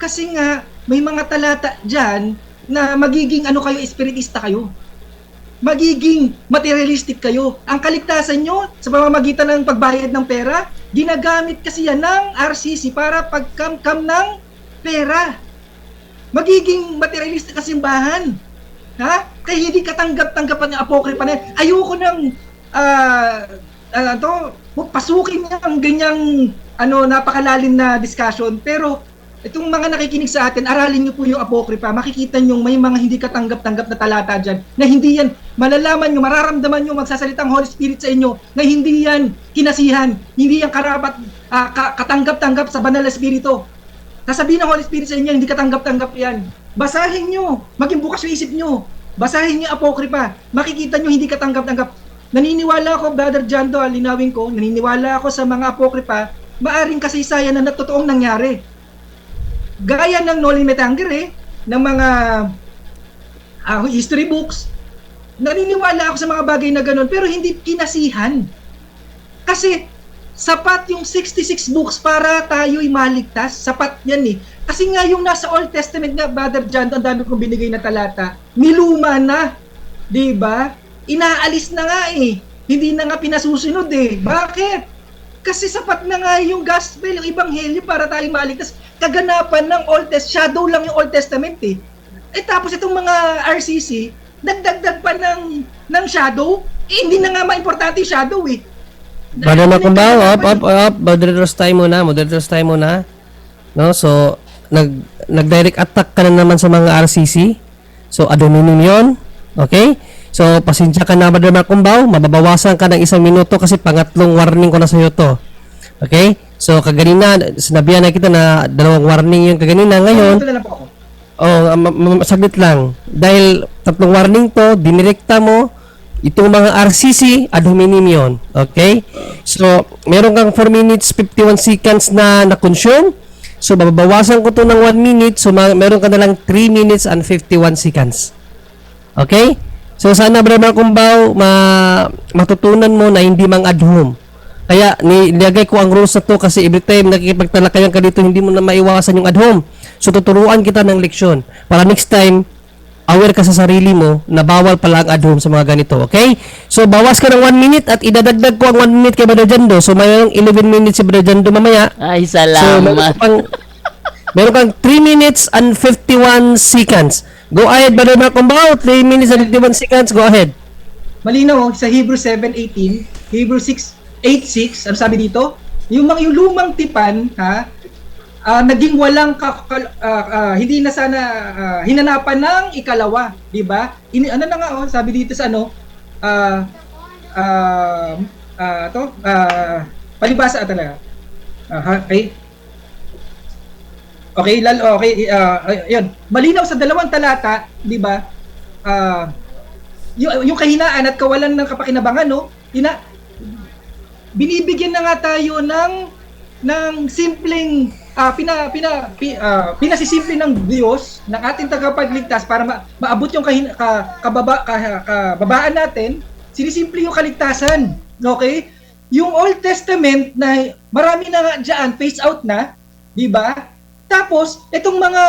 Kasi nga may mga talata diyan na magiging kayo, espiritista kayo. Magiging materialistic kayo. Ang kaligtasan nyo sa pamamagitan ng pagbayad ng pera, ginagamit kasi yan ng RCC para pagkamkam ng pera. Magiging materialistic kasi simbahan. Ha? Kaya hindi katanggap-tanggapan ng Apokripa na yan. Ayoko nang pasukin niya ang ganyang napakalalim na discussion. Pero itong mga nakikinig sa atin, aralin niyo po yung Apokripa. Makikita niyo may mga hindi katanggap-tanggap na talata dyan na hindi yan, malalaman niyo, mararamdaman niyo magsasalitang Holy Spirit sa inyo na hindi yan kinasihan, hindi yan karapat katanggap-tanggap sa banal na espiritu. Sasabihin ng Holy Spirit sa inyo, hindi katanggap-tanggap yan. Basahin niyo, maging bukas yung isip niyo. Basahin niyo Apokripa. Makikita niyo hindi katanggap-tanggap. Naniniwala ako, Brother Jando, linawin ko, naniniwala ako sa mga Apokripa, maaring kasaysayan na totoong nangyari. Gaya ng Noli Me Tangere, ng mga history books, naniniwala ako sa mga bagay na ganun, pero hindi kinasihan. Kasi sapat yung 66 books para tayo'y maligtas. Sapat yan eh. Kasi nga yung nasa Old Testament nga, Brother John, ang dami kong binigay na talata, niluma na. Diba? Inaalis na nga eh. Hindi na nga pinasusunod eh. Bakit? Kasi sapat na nga yung gospel, yung ebanghelyo para tayo maligtas. Kaganapan ng Old Testament, shadow lang yung Old Testament eh. Tapos itong mga RCC, nagdagdag pa ng shadow, hindi na nga maimportante yung shadow eh. Brother Makumbaw, up. Moderators tayo muna. No, so, nag-direct attack ka na naman sa mga RCC. So, aduminin yun. Okay? So, pasensya ka na, Brother Makumbaw. Mababawasan ka ng 1 minuto kasi pangatlong warning ko na sa'yo to. Okay? So, kaganina, sinabihan na kita na 2 warning yung kaganina. Ngayon, Ito na lang po ako. saglit lang. Dahil 3 warning to, dinirekta mo, itong mga RCC, ad hominem yun. Okay? So, meron kang 4 minutes, 51 seconds na na-consume. So, babawasan ko to ng 1 minute. So, meron ka na lang 3 minutes and 51 seconds. Okay? So, sana, Brother Makumbaw, matutunan mo na hindi mang ad hom. Kaya, nilagay ko ang rules na to kasi every time nakikipagtalakayan ka dito, hindi mo na maiwasan yung ad hom. So, tuturuan kita ng leksyon. Para next time, aware ka sa sarili mo na bawal pala ang ad hom sa mga ganito. Okay? So, bawas ka ng 1 minute at idadagdag ko ang 1 minute kay Brother Jando. So, mayroong 11 minutes si Brother Jando mamaya. Ay, So, salamat. meron ka pang Meron kang 3 minutes and 51 seconds. Go ahead, Brother Mark Umbao. 3 minutes and 51 seconds. Go ahead. Malinaw sa Hebrews 7:18, Hebrews 6:8:6, ano sabi dito? Yung lumang tipan, ha, naging walang hindi na sana hinanapan ng ikalawa, di ba? Ano na nga, sabi dito sa ano, palibasa talaga. Okay. Okay, yun. Malinaw sa dalawang talata, di ba? Yung kahinaan at kawalan ng kapakinabangan, no? Binibigyan na nga tayo ng simpleng pinasisimple ng Diyos ng ating tagapagligtas para maabot yung kababaan natin. Sinisimple yung kaligtasan, okay? Yung Old Testament na marami na nga diyan phase out na, di ba? Tapos itong mga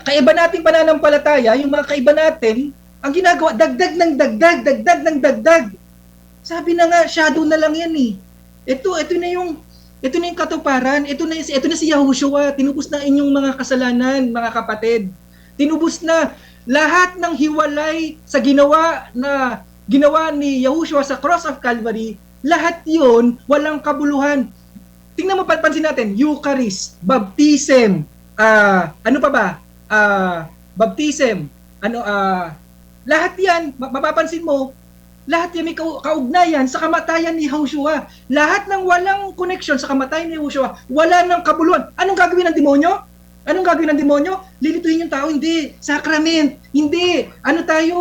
kaiba nating pananampalataya, yung mga kaiba natin, ang ginagawa dagdag ng dagdag. Sabi na nga, shadow na lang yan eh. Ito na yung katuparan. Ito na si Yahushua. Tinubos na inyong mga kasalanan, mga kapatid. Tinubos na lahat ng hiwalay sa ginawa ni Yahushua sa cross of Calvary. Lahat 'yon walang kabuluhan. Tingnan mo, pansin natin, Eucharist, baptism, ano pa ba? Baptism, lahat 'yan, mapapansin mo, lahat yan may kaugnayan sa kamatayan ni Yahushua. Lahat ng walang connection sa kamatayan ni Yahushua, wala ng kabuluhan. Anong gagawin ng demonyo? Lilituhin yung tao? Hindi. Sacrament? Hindi.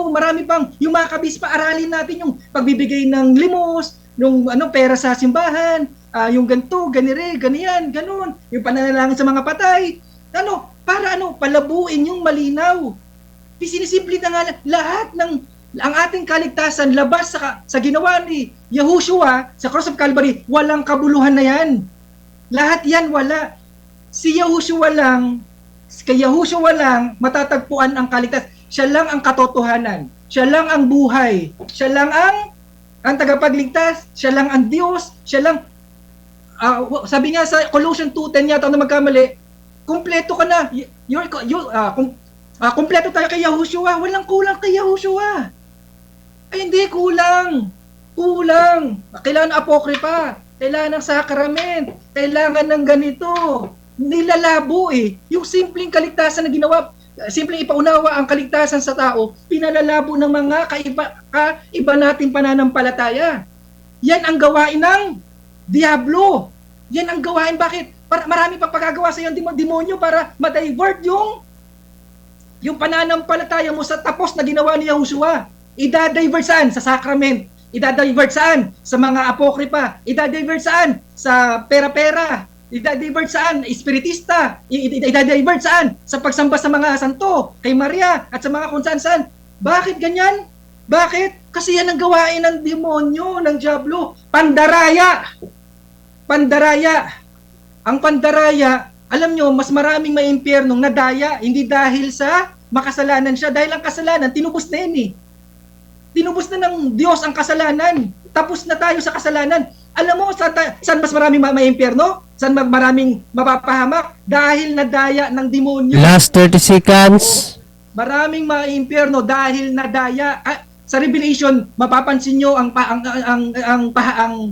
Marami pang, yung mga kabispa, aralin natin yung pagbibigay ng limos, yung pera sa simbahan, yung ganito, ganyan, ganun. Yung pananalangin sa mga patay. Para palabuin yung malinaw. Sinisimple na nga lahat ng ang ating kaligtasan labas sa ginawa ni Yahushua sa cross of Calvary. Walang kabuluhan na yan. Lahat yan wala. Kay Yahushua lang matatagpuan ang kaligtasan. Siya lang ang katotohanan. Siya lang ang buhay. Siya lang ang tagapagligtas. Siya lang ang Diyos. Siya lang sabi nga sa Colossians 2:10 yata na magkamali, kumpleto ka na. Kumpleto tayo kay Yahushua. Walang kulang kay Yahushua. Ay, hindi, kulang. Kailangan apokripa. Kailangan ng sakrament. Kailangan ng ganito. Nilalabo eh. Yung simpleng kaligtasan na ginawa, simpleng ipaunawa ang kaligtasan sa tao, pinalalabo ng mga kaiba nating pananampalataya. Yan ang gawain ng Diablo. Yan ang gawain. Bakit? Marami pa pagagawa sa iyo ng demonyo para ma-divert yung pananampalataya mo sa tapos na ginawa ni Yahushua. Idadivert saan? Sa sacrament. Idadivert saan? Sa mga apokripa. Idadivert saan? Sa pera-pera. Idadivert saan? Espiritista. Idadivert saan? Sa pagsamba sa mga santo, kay Maria, at sa mga kung saan-saan. Bakit ganyan? Bakit? Kasi yan ang gawain ng demonyo, ng Diablo. Pandaraya. Ang pandaraya, alam nyo, mas maraming may impyernong nadaya, hindi dahil sa makasalanan siya. Dahil ang kasalanan, tinubos na yan eh. Tinubos na ng Diyos ang kasalanan. Tapos na tayo sa kasalanan. Alam mo, saan mas maraming may impyerno? Saan maraming mapapahamak? Dahil nadaya ng demonyo. Last 30 seconds. Maraming may impyerno dahil nadaya. Sa Revelation, mapapansin nyo ang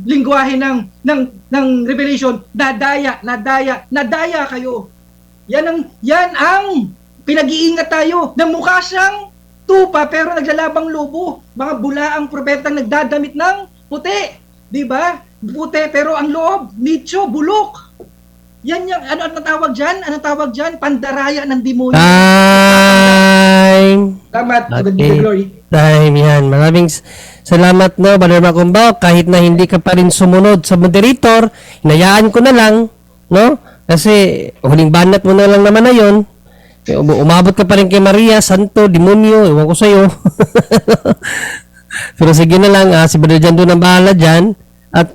lingwahe ng Revelation, nadaya kayo. Yan ang pinag-iingat tayo na mukha siyang tupa pero naglalabang lobo. Mga bulaang propetang nagdadamit ng puti, di ba? Puti pero ang loob, nicho, bulok. Yan yung anong tawag diyan? Pandaraya ng demonyo. Time. Salamat. Okay. Glory. Time yan. Maraming salamat, no, Brother Mark Umbao. Kahit na hindi ka pa rin sumunod sa moderator, hinayaan ko na lang, no? Kasi huling banat mo na lang naman na yun. Umabot ka pa rin kay Maria, Santo, Demonyo, ewan ko sa'yo. Pero sige na lang, si Brother Jan doon ang bahala dyan. At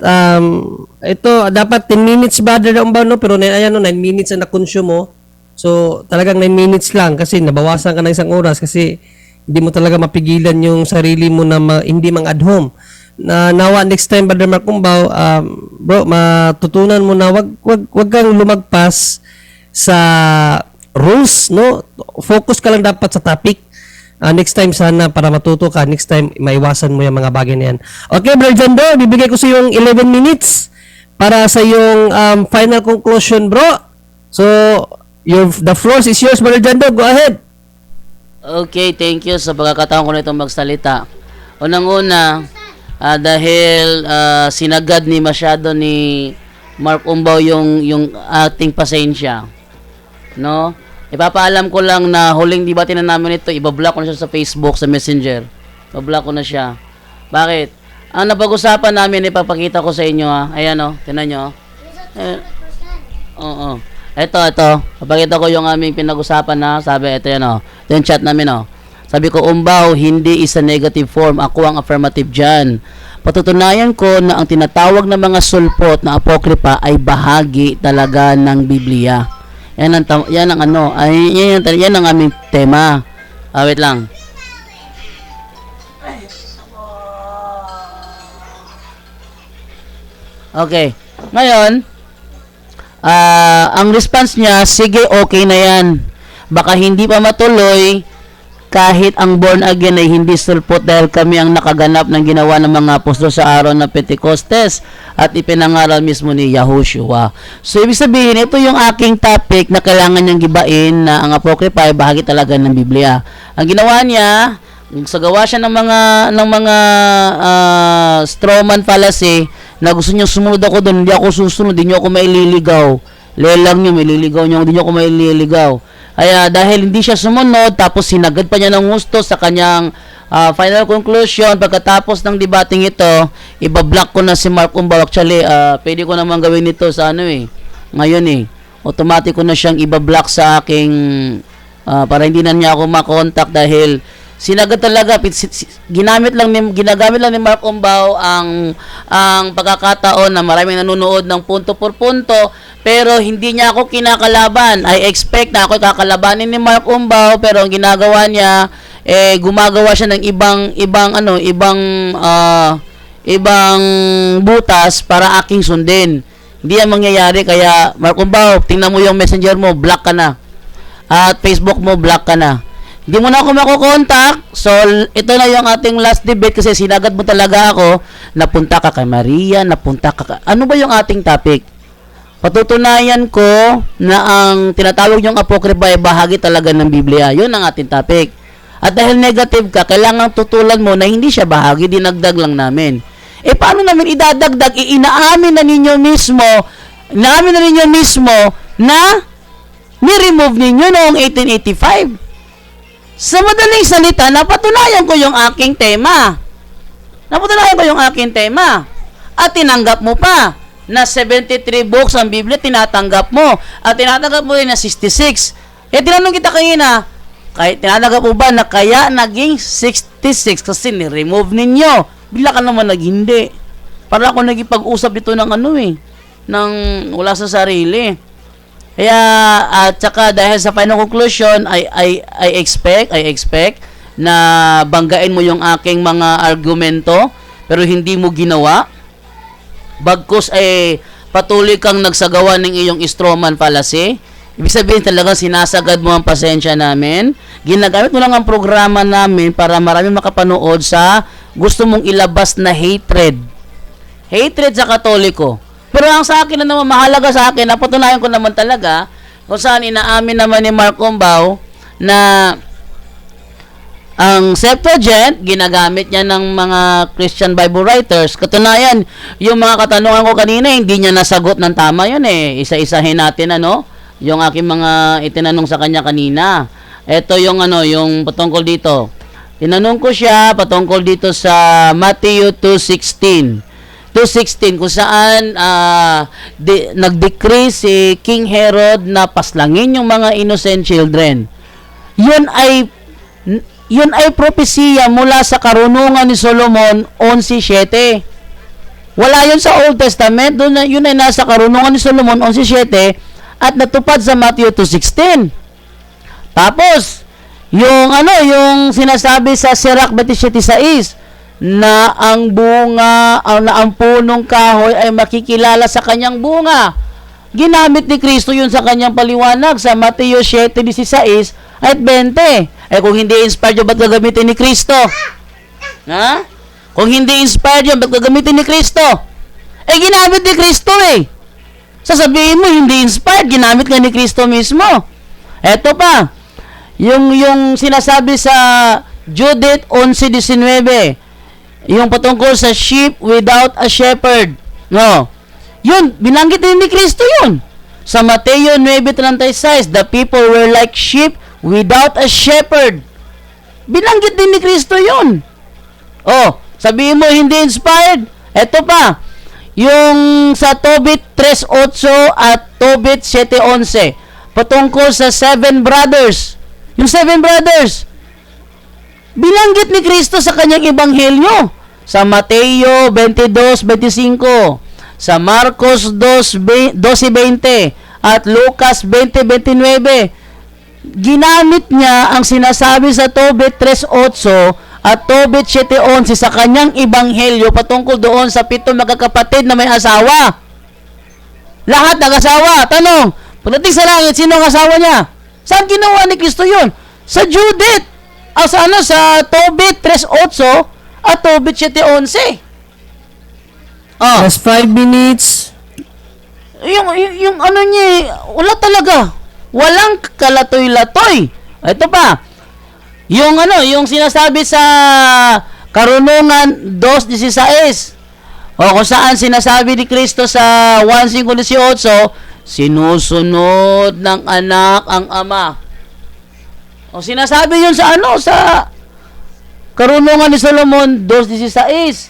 ito, dapat 10 minutes Brother Umbao, no? Pero ayan, 9 minutes na na-consume mo. So, talagang 9 minutes lang kasi nabawasan ka ng isang oras kasi hindi mo talaga mapigilan yung sarili mo na hindi mang at home. Nawa next time, Brother Mark Umbao, bro, matutunan mo na wag kang lumagpas sa rules, no? Focus ka lang dapat sa topic. Next time sana para matuto ka, next time maiwasan mo yung mga bagay na yan. Okay, Brother Jando, bibigay ko sa yung 11 minutes para sa yung final conclusion, bro. So, the floor is yours, Brother Jando. Go ahead. Okay, thank you sa pagkakataon ko na itong magsalita. Unang-una, dahil sinagad ni masyado ni Mark Umbaw yung ating pasensya. No? Ipapaalam ko lang na huling debate na namin ito, ibablock ko na siya sa Facebook, sa Messenger. Ibablock ko na siya. Bakit? Ang napag-usapan namin, ipapakita ko sa inyo ha. Ayan o, tinan nyo. Oo. Ito. Papakita ko yung aming pinag-usapan na. Sabi, ito yan o. Ito yung chat namin o. Sabi ko, Umbaw, hindi is a negative form. Ako ang affirmative dyan. Patutunayan ko na ang tinatawag na mga sulpot na apokripa ay bahagi talaga ng Biblia. Yan ang aming tema. Wait lang. Okay. Ngayon, ang response niya, sige, okay na yan. Baka hindi pa matuloy kahit ang born again ay hindi sulpot dahil kami ang nakaganap ng ginawa ng mga apostol sa araw ng Pentecostes at ipinangaral mismo ni Yahushua. So, ibig sabihin, ito yung aking topic na kailangan niyang gibain na ang apokripa ay bahagi talaga ng Biblia. Ang ginawa niya, sagawa siya ng mga strawman fallacy na gusto niyo sumunod ako doon, hindi ako susunod, hindi niyo ako maililigaw. Lelang niyo, maililigaw niyo, hindi niyo ako maililigaw. Kaya dahil hindi siya sumunod, tapos sinagad pa niya ng gusto sa kanyang final conclusion, pagkatapos ng debating ito, ibablock ko na si Mark Umbaw. Actually, pwede ko naman gawin ito sa ngayon automatic ko na siyang ibablock sa aking, para hindi na niya ako makontak dahil sinagad talaga, ginagamit lang ni Mark Umbaw ang pagkakataon na maraming nanonood ng punto por punto, pero hindi niya ako kinakalaban. I expect na ako kakalabanin ni Mark Umbaw, pero ang ginagawa niya, gumagawa siya ng ibang butas para aking sundin. Hindi yan mangyayari, kaya Mark Umbaw, tingnan mo yung messenger mo, block ka na. At Facebook mo, block ka na. Hindi mo na ako makukontak. So, ito na yung ating last debate kasi sinagad mo talaga ako. Napunta ka kay Maria, ano ba yung ating topic? Patutunayan ko na ang tinatawag yung apokripa ay bahagi talaga ng Biblia. Yun ang ating topic. At dahil negative ka, kailangan tutulan mo na hindi siya bahagi, dinagdag lang namin. Paano namin idadagdag? Inaamin na ninyo mismo na ni-remove ninyo noong 1885. Sa madaling salita, napatunayan ko yung aking tema. At tinanggap mo pa na 73 books ang Biblia, tinatanggap mo. At tinatanggap mo rin na 66. Tinanong kita kanina, tinatanggap mo ba na kaya naging 66 kasi ni-remove ninyo? Bila ka naman hindi. Para ako nagipag-usap dito ng wala sa sarili. Kaya, at saka dahil sa final conclusion, I expect na banggain mo yung aking mga argumento, pero hindi mo ginawa. Bagkus patuloy kang nagsagawa ng iyong strawman fallacy. Ibig sabihin talagang sinasagad mo ang pasensya namin. Ginagamit mo lang ang programa namin para marami makapanood sa gusto mong ilabas na hatred. Hatred sa Katoliko. Pero ang sa akin na naman, mahalaga sa akin, napatunayan ko naman talaga kung saan inaamin naman ni Mark Umbaw na ang Septuagint, ginagamit niya ng mga Christian Bible writers. Katunayan, yung mga katanungan ko kanina, hindi niya nasagot ng tama yun Isa-isahin natin, yung aking mga itinanong sa kanya kanina. Ito yung patungkol dito. Tinanong ko siya patungkol dito sa Matthew 2:16 kung saan nag-decree si King Herod na paslangin yung mga innocent children. Yun ay propesiya mula sa karunungan ni Solomon 11:7. Wala yun sa Old Testament, yun ay nasa karunungan ni Solomon 11:7 at natupad sa Matthew 2:16. Tapos yung sinasabi sa Sirach 27:6 na ang punong kahoy ay makikilala sa kanyang bunga. Ginamit ni Kristo yun sa kanyang paliwanag sa Mateo 7:16 at 20. Eh kung hindi inspired yun, ba't gagamitin ni Kristo? Ha? Kung hindi inspired yun, ba't gagamitin ni Kristo? Eh ginamit ni Kristo eh. Sasabihin mo, hindi inspired, ginamit nga ni Kristo mismo. Eto pa, yung sinasabi sa Judith 11:19, yung patungkol sa sheep without a shepherd. No. Yun, binanggit din ni Kristo yun. Sa Mateo 9:36, the people were like sheep without a shepherd. Binanggit din ni Kristo yun. Oh, sabihin mo hindi inspired. Eto pa, yung sa Tobit 3:8 at Tobit 7:11, patungkol sa 7 brothers. Yung 7 brothers, binanggit ni Kristo sa kanyang ebanghelyo. Sa Mateo 22:25, sa Marcos 12:20, at Lucas 20:29, ginamit niya ang sinasabi sa Tobit 3:8 at Tobit 7:11 sa kanyang ebanghelyo patungkol doon sa 7 magkakapatid na may asawa. Lahat nag-asawa. Tanong, pagdating sa langit, sino ang asawa niya? Saan ginawa ni Kristo yun? Sa Judith. Sa Tobit 3:8 at Tobit 7:11. Ah. Last 5 minutes. Yung ano niya, wala talaga. Walang kalatoy-latoy. Ito pa. Yung sinasabi sa Karunungan 2:16. O kung saan sinasabi ni Kristo sa 1:5-18, sinusunod ng anak ang ama. O sinasabi yun sa sa Karunungan ni Solomon 2:16.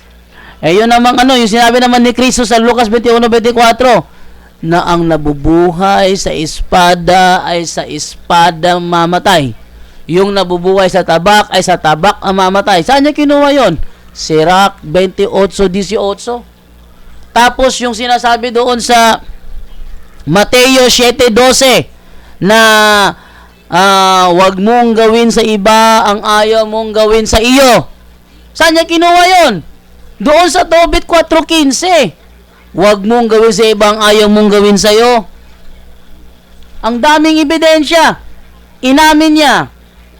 Eh yun namang yung sinabi naman ni Kristo sa Lucas 21:24, na ang nabubuhay sa espada ay sa espada mamatay. Yung nabubuhay sa tabak ay sa tabak ang mamatay. Saan niya kinuha yun? Sirach 28:18. Tapos yung sinasabi doon sa Mateo 7:12 na wag mong gawin sa iba ang ayaw mong gawin sa iyo. Saan niya kinuha yun? Doon sa Tobit 4:15. Wag mong gawin sa iba ang ayaw mong gawin sa iyo. Ang daming ebidensya. Inamin niya.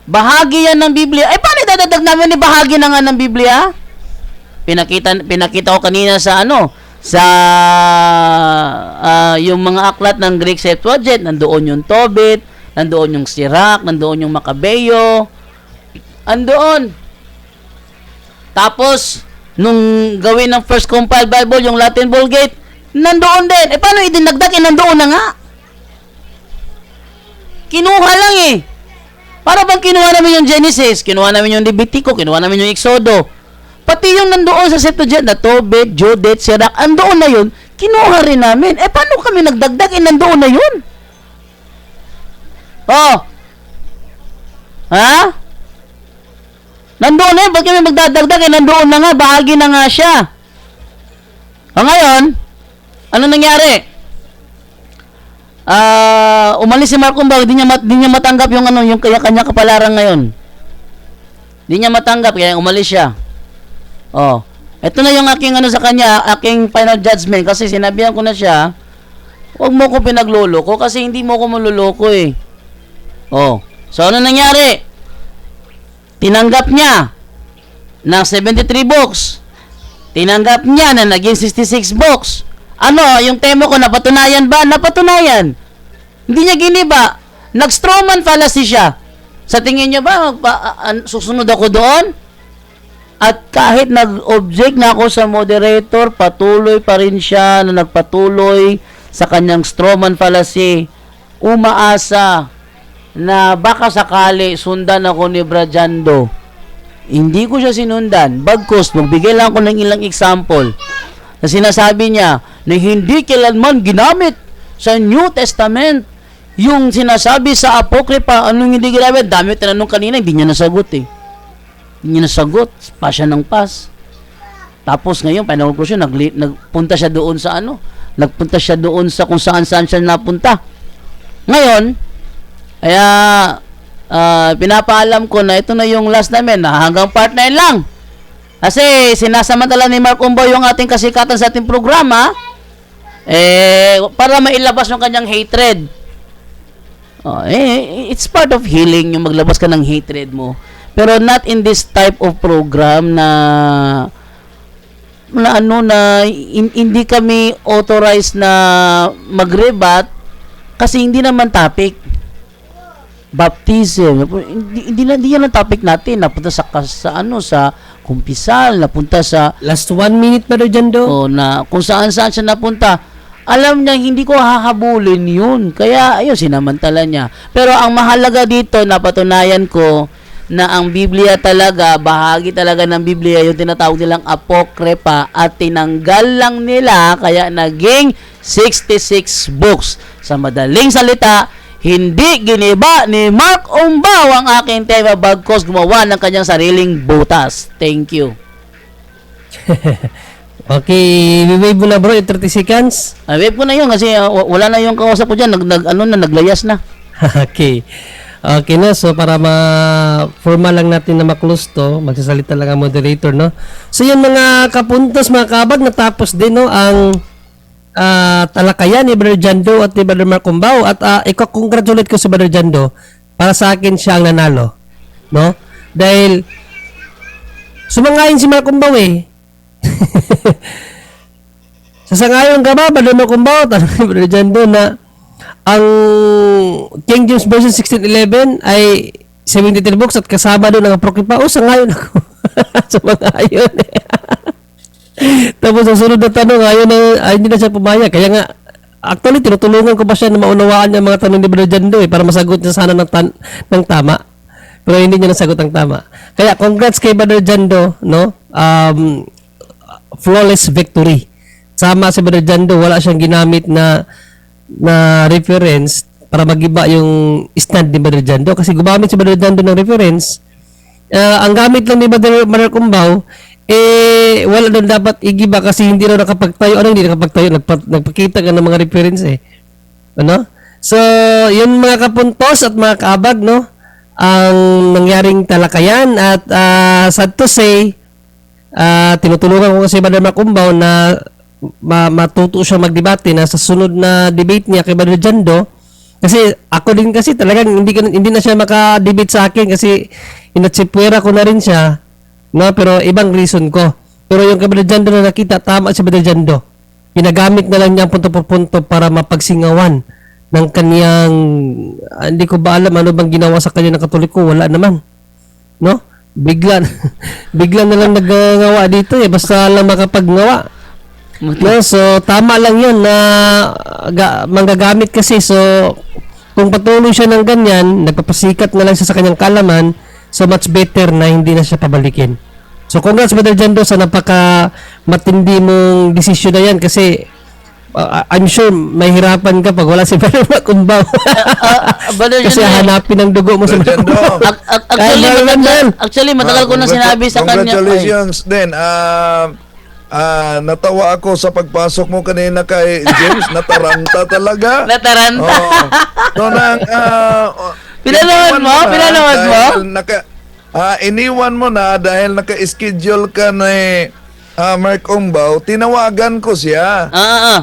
Bahagi yan ng Biblia. Eh, paano idadadag namin ni bahagi na nga ng Biblia? Pinakita ko kanina sa yung mga aklat ng Greek Septuagint. Nandoon yung Tobit, nandoon yung Sirach, nandoon yung Macabeo. Andoon. Tapos, nung gawin ng First Compiled Bible, yung Latin Vulgate, nandoon din. Eh, paano idinagdag? Nandoon na nga. Kinuha lang eh. Para bang kinuha namin yung Genesis, kinuha namin yung Levitico, kinuha namin yung Exodo. Pati yung nandoon sa Septuagint na Tobit, Judith, Sirach, andoon na yun, kinuha rin namin. Eh, paano kami nagdagdag? Nandoon na yun. Oh. Ha? Nandoon na yun. Ba't kami magdadagdag? Nandoon na nga. Bahagi na nga siya. Ngayon, ano nangyari? Umalis si Mark Umbao. Di niya matanggap yung kanya kapalaran ngayon. Di niya matanggap. Kaya umalis siya. Oh. Ito na yung aking sa kanya. Aking final judgment. Kasi sinabihan ko na siya, huwag mo ko pinagloloko kasi hindi mo ko maluloko eh. Oh. So, ano nangyari? Tinanggap niya ng 73 books. Tinanggap niya na naging 66 books. Yung tema ko, napatunayan ba? Napatunayan. Hindi niya giniba. Nag-strawman fallacy siya. Sa tingin niya ba, susunod ako doon? At kahit nag-object na ako sa moderator, patuloy pa rin siya na nagpatuloy sa kanyang strawman fallacy. Umaasa na baka sakali sundan ako ni Brajando. Hindi ko siya sinundan. Bagkus, magbigay lang ako ng ilang example na sinasabi niya na hindi kailanman ginamit sa New Testament yung sinasabi sa Apocrypha. Anong hindi ginamit? Dami tinanong kanina, hindi niya nasagot eh. Hindi niya nasagot. Pa siya ng pas. Tapos ngayon, final conclusion, nagpunta siya doon sa nagpunta siya doon sa kung saan siya napunta. Ngayon, kaya pinapaalam ko na ito na yung last namin, na hanggang part 9 lang. Kasi sinasamantala ni Mark Umbao yung ating kasikatan sa ating programa. para mailabas yung kanyang hatred. It's part of healing yung maglabas ka ng hatred mo. Pero not in this type of program na hindi kami authorized na mag-rebut kasi hindi naman topic. Baptism, hindi yan ang topic natin. Napunta sa kumpisal, napunta sa Last 1 minute, Brother Jando. na kung saan-saan siya napunta. Alam niya, hindi ko hahabulin yun. Kaya, ayun, sinamantala niya. Pero ang mahalaga dito, napatunayan ko na ang Biblia talaga, bahagi talaga ng Biblia, yung tinatawag nilang apokrypha, at tinanggal lang nila, kaya naging 66 books. Sa madaling salita, hindi giniba ni Mark Umbaw ang aking tema, bagkos gumawa ng kanyang sariling butas. Thank you. Okay, wave mo na bro, yung 30 seconds. Wave ko na yun kasi wala na yung kausap ko dyan. Naglayas na. Okay. Okay na, so para ma-formal lang natin na ma-close to, magsasalita lang ang moderator, no? So yun mga kapuntos, mga kabag, natapos din, no, ang talakayan ni Brother Jando at ni Brother Mark Umbaw. At iko-congratulate ko si Brother Jando. Para sa akin, siya ang nanalo, no? Dahil sumangayon si Mark Umbaw eh. Sasangayon ka ba, Brother Mark Umbaw? Tanong ni Brother Jando na ang King James Version 1611 ay 73 books at kasama doon ang apokrypha. Sangayon ako. Sumangayon eh. Tapos ang sunod na tanong, hindi na siya pumayag. Kaya nga, actually, tinutulungan ko pa siya na maunawaan niya mga tanong ni Brother Jando para masagot niya sana ng tama. Pero hindi niya nasagot ang tama. Kaya congrats kay Brother Jando, no? Flawless victory. Sama si Brother Jando, wala siyang ginamit na reference para magiba yung stand ni Brother Jando. Kasi gumamit si Brother Jando ng reference. Ang gamit lang ni Brother Mark Umbaw, wala doon dapat igiba kasi hindi raw nakapagtayo. Hindi nakapagtayo? Nagpakita ka ng mga reference eh. Ano? So, yun mga kapuntos at mga kaabag, no? Ang nangyaring talakayan at sad to say, tinutulungan ko kasi Brother Mark Umbaw na matuto siya magdebate na sa sunod na debate niya kay Brother Jando. Kasi ako din kasi talagang hindi na siya maka-debate sa akin kasi inatsipwera ko na rin siya. No, pero ibang reason ko. Pero yung kay Brother Jando na nakita, tama si Brother Jando. Ginagamit na lang niya punto por punto para mapagsingawan ng kaniyang, hindi ko ba alam ano bang ginawa sa kanya ng Katoliko, wala naman. No? Bigla na lang nagawa dito eh, basta lang makapaggawa. No, so tama lang 'yun na manggagamit kasi. So kung patuloy siya ng ganyan, nagpapasikat na lang siya sa kanyang kalaman, so much better na hindi na siya pabalikin. So congrats Brother Jando sa napaka matindi mong desisyon na yan kasi I'm sure mahirapan ka pag wala si Brother Mark Umbaw. Kasi hanapin ang dugo mo sa Jando. Actually, matagal ko na sinabi sa kanya. Congratulations din. Natawa ako sa pagpasok mo kanina kay James. Nataranta talaga. Nataranta. So, Pinanood mo? Iniwan mo na dahil naka-schedule ka na Mark Umbaw. Tinawagan ko siya.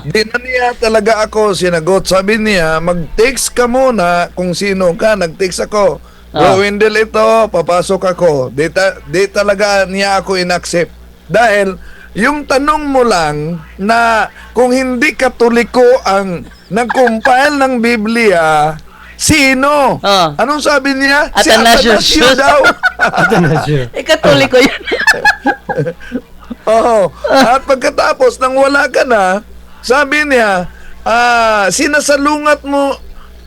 Di na niya talaga ako sinagot. Sabi niya, mag-text ka muna kung sino ka. Nag-text ako. Bro Wendell ito, papasok ako. Di talaga niya ako in-accept. Dahil yung tanong mo lang na kung hindi Katoliko ang nag-compile ng Biblia, sino? Anong sabi niya? Si Atanasio daw. Atanasio. Katoliko yun. At pagkatapos nang wala ka na, sabi niya, sinasalungat mo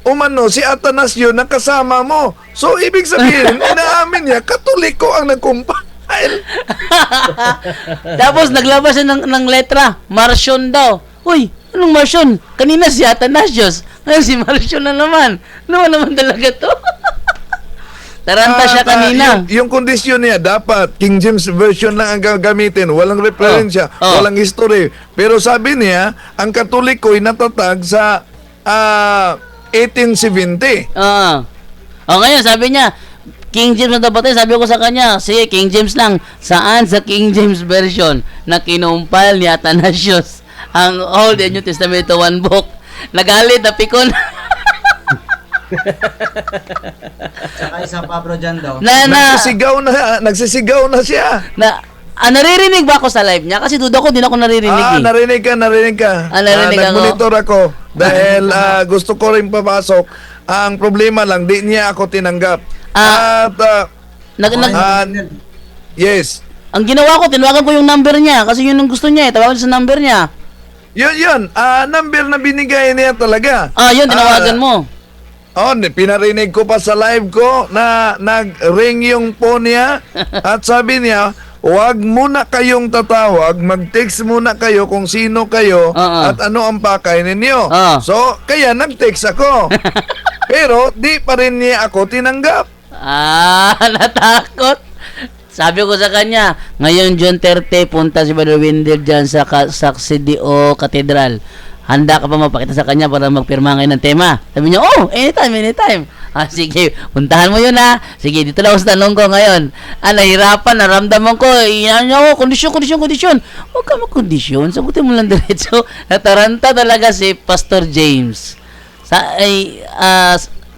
umano si Atanasio na kasama mo. So, ibig sabihin, inaamin niya, Katoliko ang nag-compile. Tapos naglabas siya ng letra, Marcion daw. Uy, anong Marcion? Kanina si Athanasius. Ngayon si Marcion na naman. Ano naman talaga to? Taranta siya kanina. Yung kondisyon niya, dapat King James Version lang ang gagamitin. Walang referensya, walang history. Pero sabi niya, ang Katoliko ay natatag sa 1870. Ngayon sabi niya, King James na dapat sabi ko sa kanya, sige, King James lang. Saan sa King James Version na kinumpile ni Athanasius ang Old and New Testament one book. Nagalit na pikon. Saka isa pa bro dyan daw. Nagsisigaw na siya. Naririnig ba ako sa live niya? Kasi duda ko, din ako naririnig. Narinig ka. Narinig ako. Nag-monitor ako dahil gusto ko rin papasok. Ang problema lang, di niya ako tinanggap. Yes. Ang ginawa ko, tinawagan ko yung number niya kasi yun ang gusto niya. Tawagan sa number niya. Yun. Number na binigay niya talaga. Yun, tinawagan mo. Pinarinig ko pa sa live ko na nag-ring yung phone niya at sabi niya, huwag muna kayong tatawag, mag-text muna kayo kung sino kayo at ano ang pakay ninyo. So, kaya nag-text ako. Pero, di pa rin niya ako tinanggap. Natakot. Sabi ko sa kanya, ngayon June 30, punta si Brother Wendell dyan sa CDO Cathedral. Handa ka pa mapakita sa kanya para magpirma ngayon ng tema. Sabi niya, anytime. Sige, puntahan mo yun Sige, dito lang ako sa tanong ko ngayon. Nahirapan, naramdaman ko. Iyan niya ako, kondisyon. Huwag ka mag-kondisyon. Sagutin mo lang diretso. Nataranta talaga si Pastor James.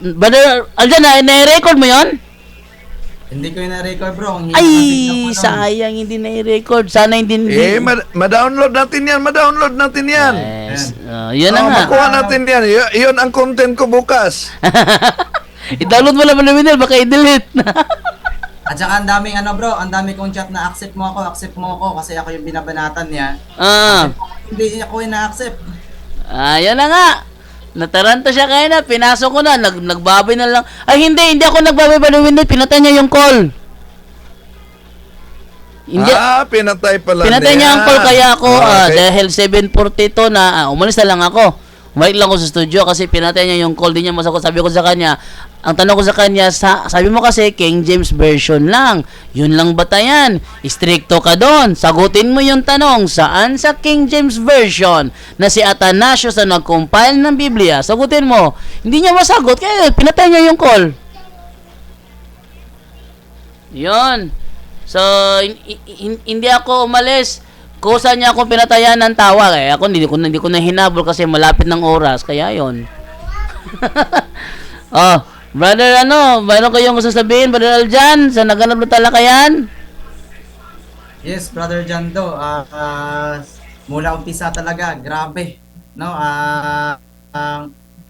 Brother Aljan, na-record mo yun? Hindi ko yung na-record bro. Sayang hindi na-record. Sana hindi. Ma-download natin yan. Yes. Yun na nga. Makuha natin yan. Yun ang content ko bukas. I-download mo lang Wendell, baka i-delete. At saka ang daming ang dami kong chat na accept mo ako kasi ako yung binabanatan niya. Hindi ako yung na-accept. Yan na nga. Nataranta siya kaya na, pinasok ko na, nagbabay na lang. Ay hindi ako nagbabay Brother Wendell, pinatay niya yung call. Pinatay pala Pinatay niya ang call kaya ako, dahil 7:42 na, umalis na lang ako. Umalik lang ako sa studio kasi pinatay niya yung call, di niya masagot. Sabi ko sa kanya, ang tanong ko sa kanya, sabi mo kasi King James Version lang. Yun lang batayan. Istrikto ka doon. Sagutin mo yung tanong, saan sa King James Version na si Athanasius na nag-compile ng Biblia? Sagutin mo. Hindi niya masagot, kaya pinatay niya yung call. Yun. So, hindi ako umalis. Kusa niya akong pinatayan ng tawag. Ako hindi ko na hinabol kasi malapit ng oras. Kaya yon. Brother, mayroon kayong gusto sabihin, Brother Aljan, sa naganap na talakayan? Yes, Brother Jando. Mula umpisa talaga, grabe. No?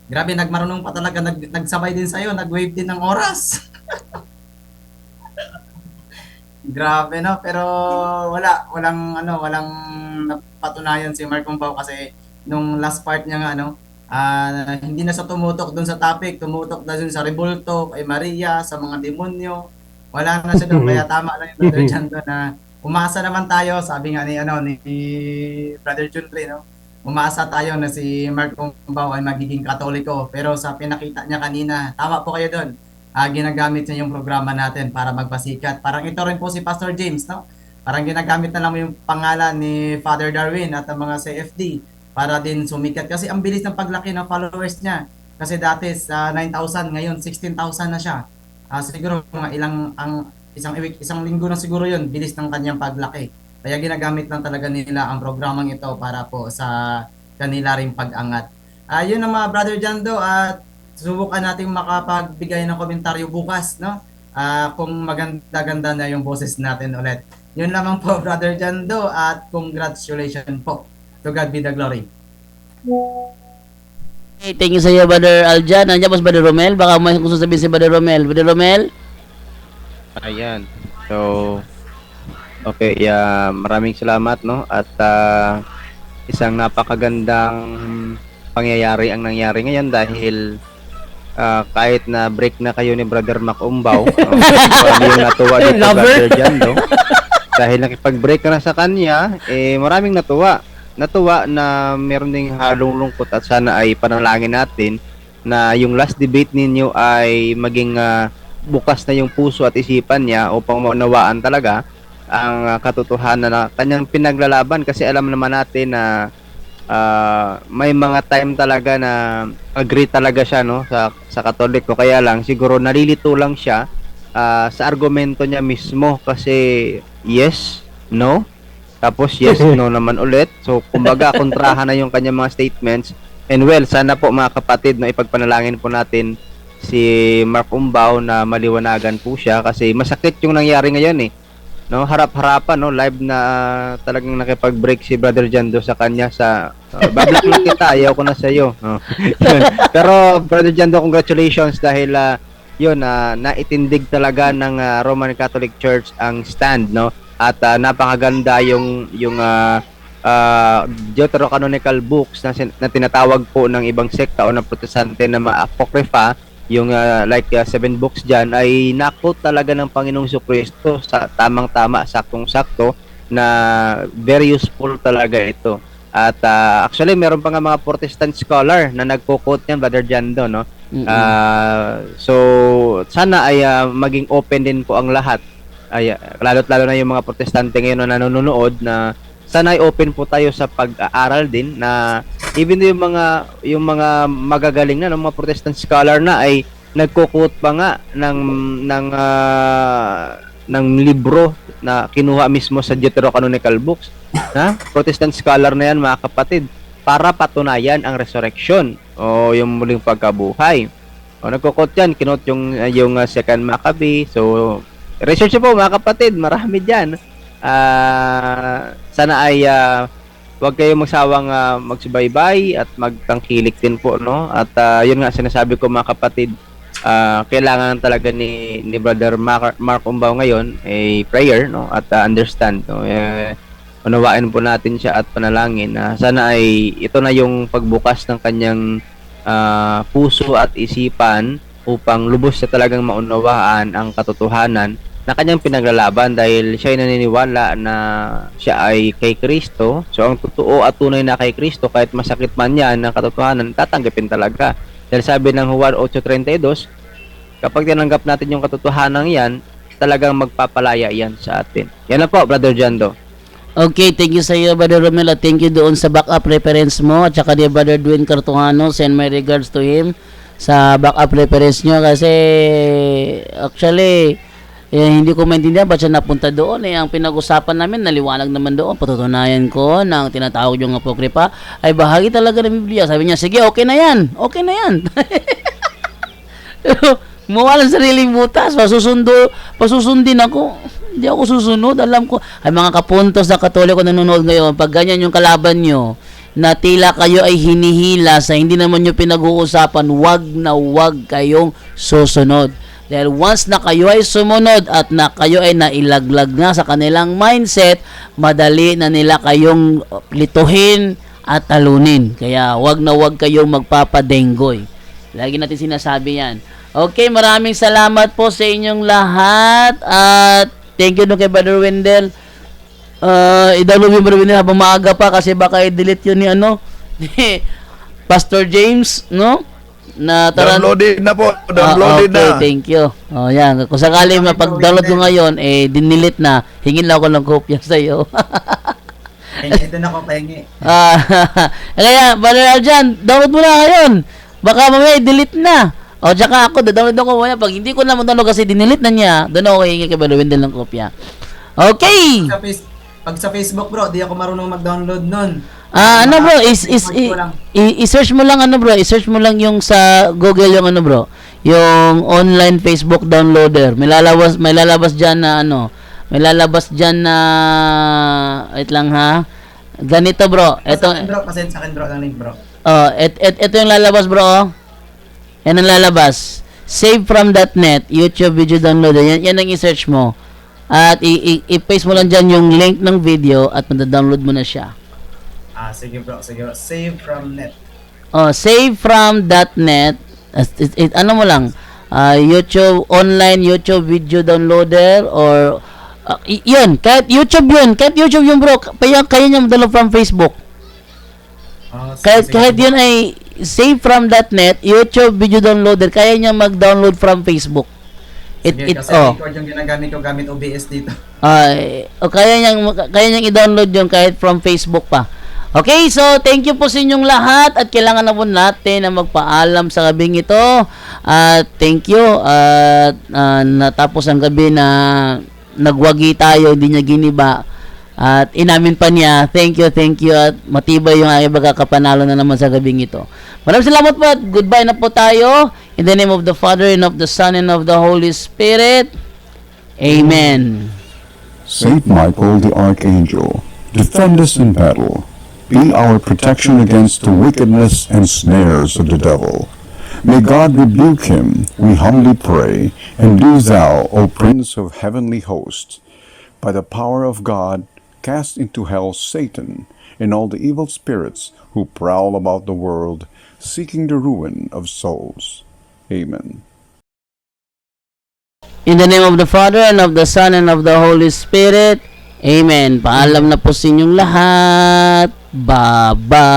Grabe, nagmarunong pa talaga. Nagsabay din sa'yo, nag-wave din ng oras. Grabe no, pero walang napatunayan si Mark Umbao kasi nung last part niya nga hindi na siya tumutok doon sa topic, tumutok na dun sa rebulto, kay Maria, sa mga demonyo. Wala na siya doon, kaya tama lang yung Brother John doon na umasa naman tayo, sabi nga ni Brother Juntre, no? Umasa tayo na si Mark Umbao ay magiging Katoliko, pero sa pinakita niya kanina, tama po kayo doon. Ginagamit niya yung programa natin para magpasikat. Parang ito rin po si Pastor James, no? Parang ginagamit na lang yung pangalan ni Father Darwin at ang mga CFD para din sumikat. Kasi ang bilis ng paglaki ng followers niya. Kasi dati sa 9,000, ngayon 16,000 na siya. Siguro mga isang linggo na siguro yun, bilis ng kanyang paglaki. Kaya ginagamit lang talaga nila ang programang ito para po sa kanila rin pag-angat. Yun ang mga Brother Jando at subukan nating makapagbigay ng komentaryo bukas, no? Kung maganda-ganda na yung boses natin ulit. Yun lamang po, Brother Jando, at congratulations po. To God be the glory. Okay, thank you sa iyo, Brother Aljan. Nandiyan po si Brother Romel. Baka may gusto sabihin si Brother Romel. Brother Romel? Ayan. So, okay, maraming salamat, no? At isang napakagandang pangyayari ang nangyari ngayon dahil kahit na break na kayo ni Brother Mac Umbao, marami yung natuwa dito, Brother Jando. Dahil nakipag-break ka na sa kanya, maraming natuwa na meron ding halong lungkot at sana ay panalangin natin na yung last debate ninyo ay maging bukas na yung puso at isipan niya upang maunawaan talaga ang katotohanan na kanyang pinaglalaban kasi alam naman natin na may mga time talaga na agree talaga siya no sa Katoliko, kaya lang siguro nalilito lang siya sa argumento niya mismo kasi yes, no, tapos yes, no naman ulit. So, kumbaga, kontrahan na yung kanyang mga statements. And well, sana po mga kapatid, no, ipagpanalangin po natin si Mark Umbao na maliwanagan po siya kasi masakit yung nangyari ngayon eh. No, harap-harapan, no, live na talagang nakipag-break si Brother Jando sa kanya sa bablock lang kita, ayaw ko na sa iyo. Yun. Pero Brother Jando, congratulations dahil naitindig talaga ng Roman Catholic Church ang stand, no? At napakaganda yung Deuterocanonical books na tinatawag po ng ibang sekta o ng protestante na apocrypha, yung 7 books dyan ay na-quote talaga ng Panginoong Jesucristo sa tamang-tama, saktong-sakto, na very useful talaga ito. At actually meron pa nga mga Protestant scholar na nagko-quote niyan, Brother Jando, no? So sana ay maging open din po ang lahat. Ay lalo na yung mga protestante ngayon na nanonood, na sana ay open po tayo sa pag-aaral din, na even yung mga magagaling na mga Protestant scholar na ay nagko-quote pa nga ng libro na kinuha mismo sa Deuterocanonical books, ha? Protestant scholar na yan, mga kapatid, para patunayan ang resurrection o yung muling pagkabuhay. O nagko-quote yan, kinote yung Second Maccabee. So research po mga kapatid, marami diyan. Sana ay huwag kayong magsawang magsubaybay at magtangkilik din po, no? At yun nga sinasabi ko mga kapatid, kailangan talaga ni Brother Mark Umbao ngayon ay prayer, no? At understand, no? Unawain po natin siya at panalangin na sana ay ito na yung pagbukas ng kanyang puso at isipan upang lubos siya talagang maunawaan ang katotohanan na kanyang pinaglalaban, dahil siya ay naniniwala na siya ay kay Kristo. So ang totoo at tunay na kay Kristo, kahit masakit man yan na katotohanan, tatanggapin talaga. Dahil sabi ng Juan 8:32, kapag tinanggap natin yung katotohanan yan, talagang magpapalaya yan sa atin. Yan na po, Brother Jando. Okay, thank you sa iyo, Brother Romel, at thank you doon sa backup reference mo, at saka ni Brother Dwayne Cartujano, send my regards to him sa backup reference nyo, kasi actually hindi ko maintindihan ba't siya napunta doon. Ang pinag-usapan namin, naliwanag naman doon. Patutunayan ko na ang tinatawag yung apokripa ay bahagi talaga ng Biblia. Sabi niya, sige, okay na yan. Okay na yan. Mukha ng sariling butas. Pasusundin ako. Hindi ako susunod. Alam ko, ay mga kapuntos na Katoliko nanonood ngayon, pag ganyan yung kalaban nyo, na tila kayo ay hinihila sa hindi naman nyo pinag-uusapan, wag na wag kayong susunod. Dahil once na kayo ay sumunod at na kayo ay nailaglag na sa kanilang mindset, madali na nila kayong lituhin at talunin. Kaya wag na wag kayong magpapadenggoy. Lagi natin sinasabi yan. Okay, maraming salamat po sa inyong lahat. At thank you kay Brother Wendell. I-download yung Brother Wendell habang maaga pa, kasi baka i-delete yun ni Pastor James, no? Downloaded na po. Downloaded okay, na. Thank you. Yan. Kung sakali mapag-download ko ngayon, dinilit na. Hingin lang ako ng kopya sa iyo. Ito na ko pahingi. Kaya, Brother Arjan, download mo na ngayon. Baka mamaya i-delete na. O, tsaka ako, download ako muna. Pag hindi ko na download kasi dinilit na niya, doon ako hihingi kay Brother Wendell ng kopya. Okay! Pag sa Facebook, bro, di ako marunong mag-download nun. Ano bro, i-search mo lang bro, i-search mo lang yung sa Google yung bro, yung online Facebook downloader. May lalabas diyan na may lalabas diyan na wait lang ha. Ganito bro, ito Pasend sa akin bro ang link bro. Ito yung lalabas bro. Yan ang lalabas. Save from .net, YouTube video downloader. Yan ang i-search mo. At i-paste mo lang diyan yung link ng video at ma-download mo na siya. Sige bro, sige bro. Save from net. Save from .net. Ano mo lang, YouTube, online YouTube video downloader, or yun, kahit YouTube yun bro, kaya niya download from Facebook. Kahit yun ay save from .net, YouTube video downloader, kaya niya mag-download from Facebook. Kasi record yung ginagamit ko gamit OBS dito. Kaya niyang i-download yun kahit from Facebook pa. Okay, so thank you po sa inyong lahat, at kailangan na po natin na magpaalam sa gabing ito. At thank you, at natapos ang gabi na nagwagi tayo, hindi niya giniba. At inamin pa niya, thank you, at matibay yung aking pagkakapanalo na naman sa gabing ito. Maraming salamat po at goodbye na po tayo. In the name of the Father, and of the Son, and of the Holy Spirit. Amen. Saint Michael the Archangel, defend us in battle. Be our protection against the wickedness and snares of the devil. May God rebuke him, we humbly pray, and do thou, O Prince of heavenly hosts, by the power of God, cast into hell Satan and all the evil spirits who prowl about the world, seeking the ruin of souls. Amen. In the name of the Father, and of the Son, and of the Holy Spirit. Amen. Paalam na po sa inyong lahat. Bye-bye.